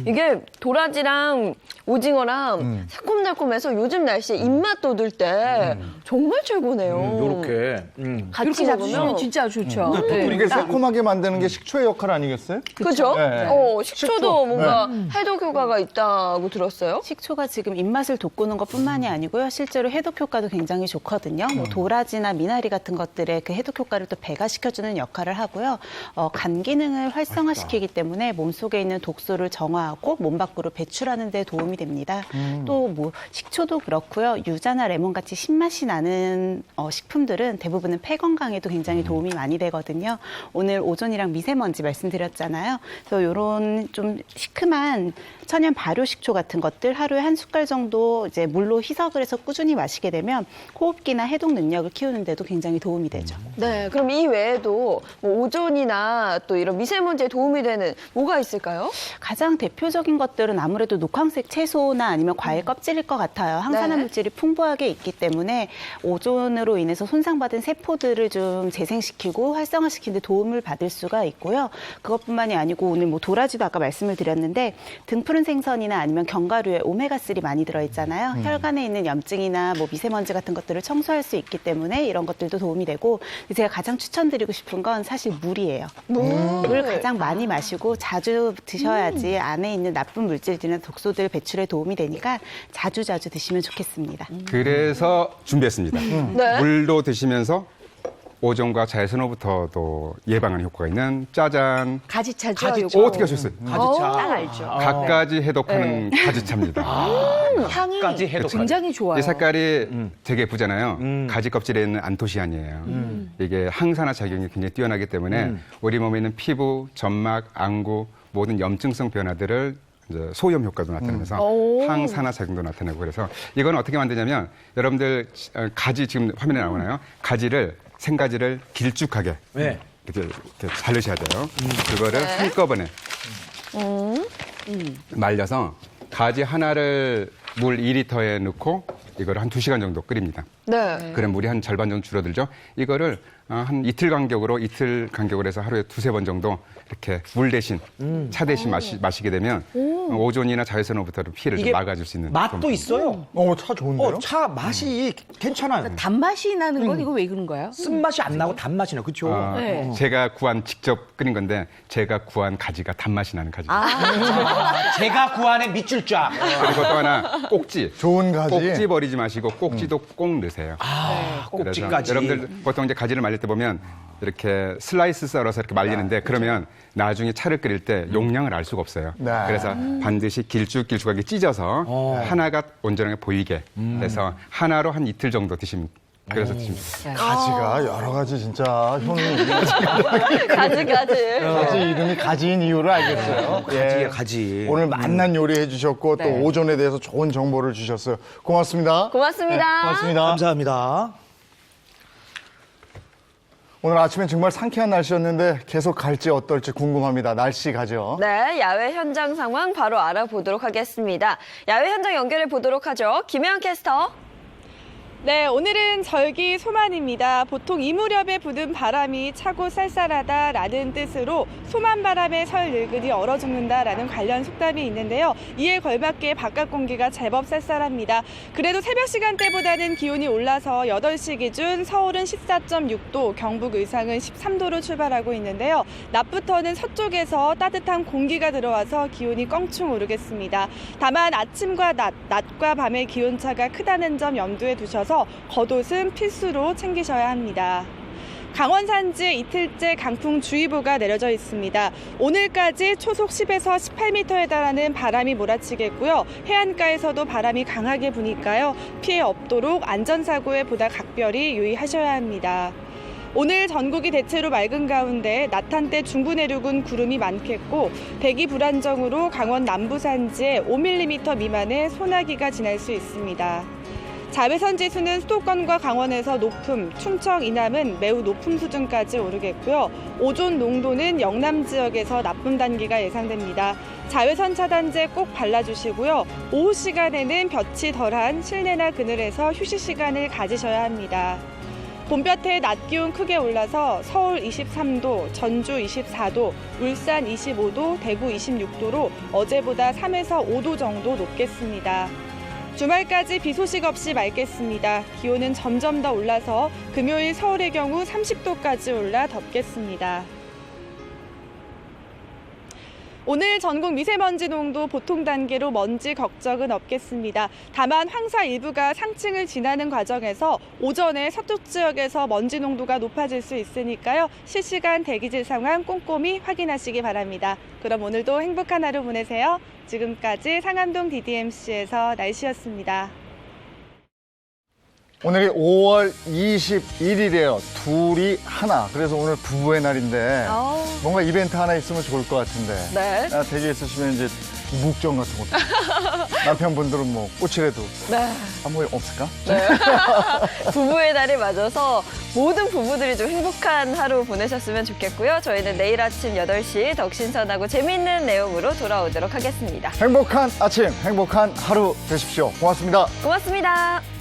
이게 도라지랑 오징어랑 새콤달콤해서 요즘 날씨에 입맛 돋을 때 정말 최고네요. 요렇게. 같이 이렇게 잡수시면 먹으면 진짜 좋죠. 이게 새콤하게 만드는 게 식초의 역할 아니겠어요? 그죠? 네. 식초도 식초. 뭔가 해독 효과가 있다고 들었어요. 식초가 지금 입맛을 돋구는 것뿐만이 아니고요. 실제로 해독 효과도 굉장히 좋거든요. 뭐 도라지나 미나리 같은 것들의 그 해독 효과를 또 배가시켜주는 역할을 하고요. 간 기능을 활성화시키기 때문에 몸속에 있는 독소를 정화하고 몸 밖으로 배출하는 데 도움이 됩니다. 또 뭐 식초도 그렇고요. 유자나 레몬 같이 신맛이 나는 식품들은 대부분은 폐 건강에도 굉장히 도움이 많이 되거든요. 오늘 오존이랑 미세먼지 말씀드렸잖아요. 그래서 이런 좀 시큼한 천연 발효 식초 같은 것들 하루에 한 숟갈 정도 이제 물로 희석을 해서 꾸준히 마시게 되면 호흡기나 해독 능력을 키우는 데도 굉장히 도움이 되죠. 네, 그럼 이 외에도 뭐 오존이나 또 이런 미세먼지에 도움이 되는 뭐가 있을까요? 가장 대표적인 것들은 아무래도 녹황색 채소나 아니면 과일 껍질일 것 같아요. 항산화 네. 물질이 풍부하게 있기 때문에 오존으로 인해서 손상받은 세포들을 좀 재생시키고 활성화시키는 데 도움을 받을 수가 있고요. 그것뿐만이 아니고 오늘 뭐 도라지도 아까 말씀을 드렸는데 등푸른 생선이나 아니면 견과류에 오메가3 많이 들어있잖아요. 혈관에 있는 염증이나 뭐 미세먼지 같은 것들을 청소할 수 있기 때문에 이런 것들도 도움이 되고 제가 가장 추천드리고 싶은 건 사실 물이에요. 물을 가장 많이 마시고 자주 드셔야지 안에 있는 나쁜 물질들이나 독소들 배출에 도움이 되니까 자주 드시면 좋겠습니다. 그래서 준비했습니다. 네. 물도 드시면서 오존과 자외선으로부터도 예방하는 효과가 있는 짜잔. 가지차죠. 가지차. 요거. 어떻게 하셨어요? 딱 알죠. 갖가지 해독하는 가지차입니다. 향이 가지 해독. 굉장히 좋아요. 이 색깔이 되게 예쁘잖아요. 가지 껍질에 있는 안토시아닌이에요. 이게 항산화 작용이 굉장히 뛰어나기 때문에 우리 몸에 있는 피부, 점막, 안구 모든 염증성 변화들을 이제 소염 효과도 나타내면서 항산화 작용도 나타내고 그래서 이건 어떻게 만드냐면 여러분들 가지 지금 화면에 나오나요? 가지를 생가지를 길쭉하게 네. 이렇게 자르셔야 돼요. 그거를 한꺼번에 말려서 가지 하나를 물 2리터에 넣고 이거를 한 2시간 정도 끓입니다. 네. 그럼 물이 한 절반 정도 줄어들죠. 이거를 한 이틀 간격으로 해서 하루에 2-3번 정도 이렇게 물 대신 차 대신 마시게 되면 오존이나 자외선으로부터 피해를 좀 이게 막아줄 수 있는 맛도 그런 있어요. 차 좋은데요? 차 맛이 괜찮아요. 단맛이 나는 건 이거 왜 그런 거예요? 쓴맛이 안 나고 단맛이 나. 그렇죠? 네. 제가 직접 끓인 건데 제가 구한 가지가 단맛이 나는 가지. 제가 구안의 밑줄쫙. 그리고 또 하나 꼭지. 좋은 가지. 꼭지 버리지 마시고 꼭지도 꼭 넣으세요. 꼭지까지. 그래서 여러분들 보통 이제 가지를 말릴 때 때 보면 이렇게 슬라이스 썰어서 이렇게 말리는데 그러면 나중에 차를 끓일 때 용량을 알 수가 없어요. 네. 그래서 반드시 길쭉길쭉하게 찢어서 하나가 온전하게 보이게 해서 하나로 한 이틀 정도 드시면 그래서 드시면 좋습니다. 가지가 여러 가지 진짜 효능이 가지. 가지 이름이 가지인 이유를 알겠어요. 가지야, 가지. 오늘 맛난 요리 해주셨고 또 네. 오존에 대해서 좋은 정보를 주셨어요. 고맙습니다. 고맙습니다. 네, 고맙습니다. 감사합니다. 오늘 아침엔 정말 상쾌한 날씨였는데 계속 갈지 어떨지 궁금합니다. 날씨 가죠. 네, 야외 현장 상황 바로 알아보도록 하겠습니다. 야외 현장 연결해 보도록 하죠. 김혜영 캐스터. 네, 오늘은 절기 소만입니다. 보통 이 무렵에 부는 바람이 차고 쌀쌀하다라는 뜻으로 소만바람에 설 늙은이 얼어 죽는다라는 관련 속담이 있는데요. 이에 걸맞게 바깥 공기가 제법 쌀쌀합니다. 그래도 새벽 시간대보다는 기온이 올라서 8시 기준 서울은 14.6도, 경북 의상은 13도로 출발하고 있는데요. 낮부터는 서쪽에서 따뜻한 공기가 들어와서 기온이 껑충 오르겠습니다. 다만 아침과 낮과 밤의 기온차가 크다는 점 염두에 두셔서 겉옷은 필수로 챙기셔야 합니다. 강원 산지에 이틀째 강풍주의보가 내려져 있습니다. 오늘까지 초속 10에서 18m에 달하는 바람이 몰아치겠고요. 해안가에서도 바람이 강하게 부니까요. 피해 없도록 안전사고에 보다 각별히 유의하셔야 합니다. 오늘 전국이 대체로 맑은 가운데 낮 한때 중부 내륙은 구름이 많겠고 대기 불안정으로 강원 남부 산지에 5mm 미만의 소나기가 지날 수 있습니다. 자외선 지수는 수도권과 강원에서 높음, 충청, 이남은 매우 높음 수준까지 오르겠고요. 오존 농도는 영남 지역에서 나쁨 단계가 예상됩니다. 자외선 차단제 꼭 발라주시고요. 오후 시간에는 볕이 덜한 실내나 그늘에서 휴식 시간을 가지셔야 합니다. 봄볕에 낮 기온 크게 올라서 서울 23도, 전주 24도, 울산 25도, 대구 26도로 어제보다 3에서 5도 정도 높겠습니다. 주말까지 비 소식 없이 맑겠습니다. 기온은 점점 더 올라서 금요일 서울의 경우 30도까지 올라 덥겠습니다. 오늘 전국 미세먼지 농도 보통 단계로 먼지 걱정은 없겠습니다. 다만 황사 일부가 상층을 지나는 과정에서 오전에 서쪽 지역에서 먼지 농도가 높아질 수 있으니까요. 실시간 대기질 상황 꼼꼼히 확인하시기 바랍니다. 그럼 오늘도 행복한 하루 보내세요. 지금까지 상암동 DDMC에서 날씨였습니다. 오늘이 5월 21일이에요. 둘이 하나. 그래서 오늘 부부의 날인데 뭔가 이벤트 하나 있으면 좋을 것 같은데. 네. 댁에 있으시면 이제 묵정 같은 것도. 남편분들은 뭐 꽃이라도. 네. 한번 없을까? 부부의 날이 맞아서 모든 부부들이 좀 행복한 하루 보내셨으면 좋겠고요. 저희는 내일 아침 8시 더욱 신선하고 재미있는 내용으로 돌아오도록 하겠습니다. 행복한 아침, 행복한 하루 되십시오. 고맙습니다. 고맙습니다.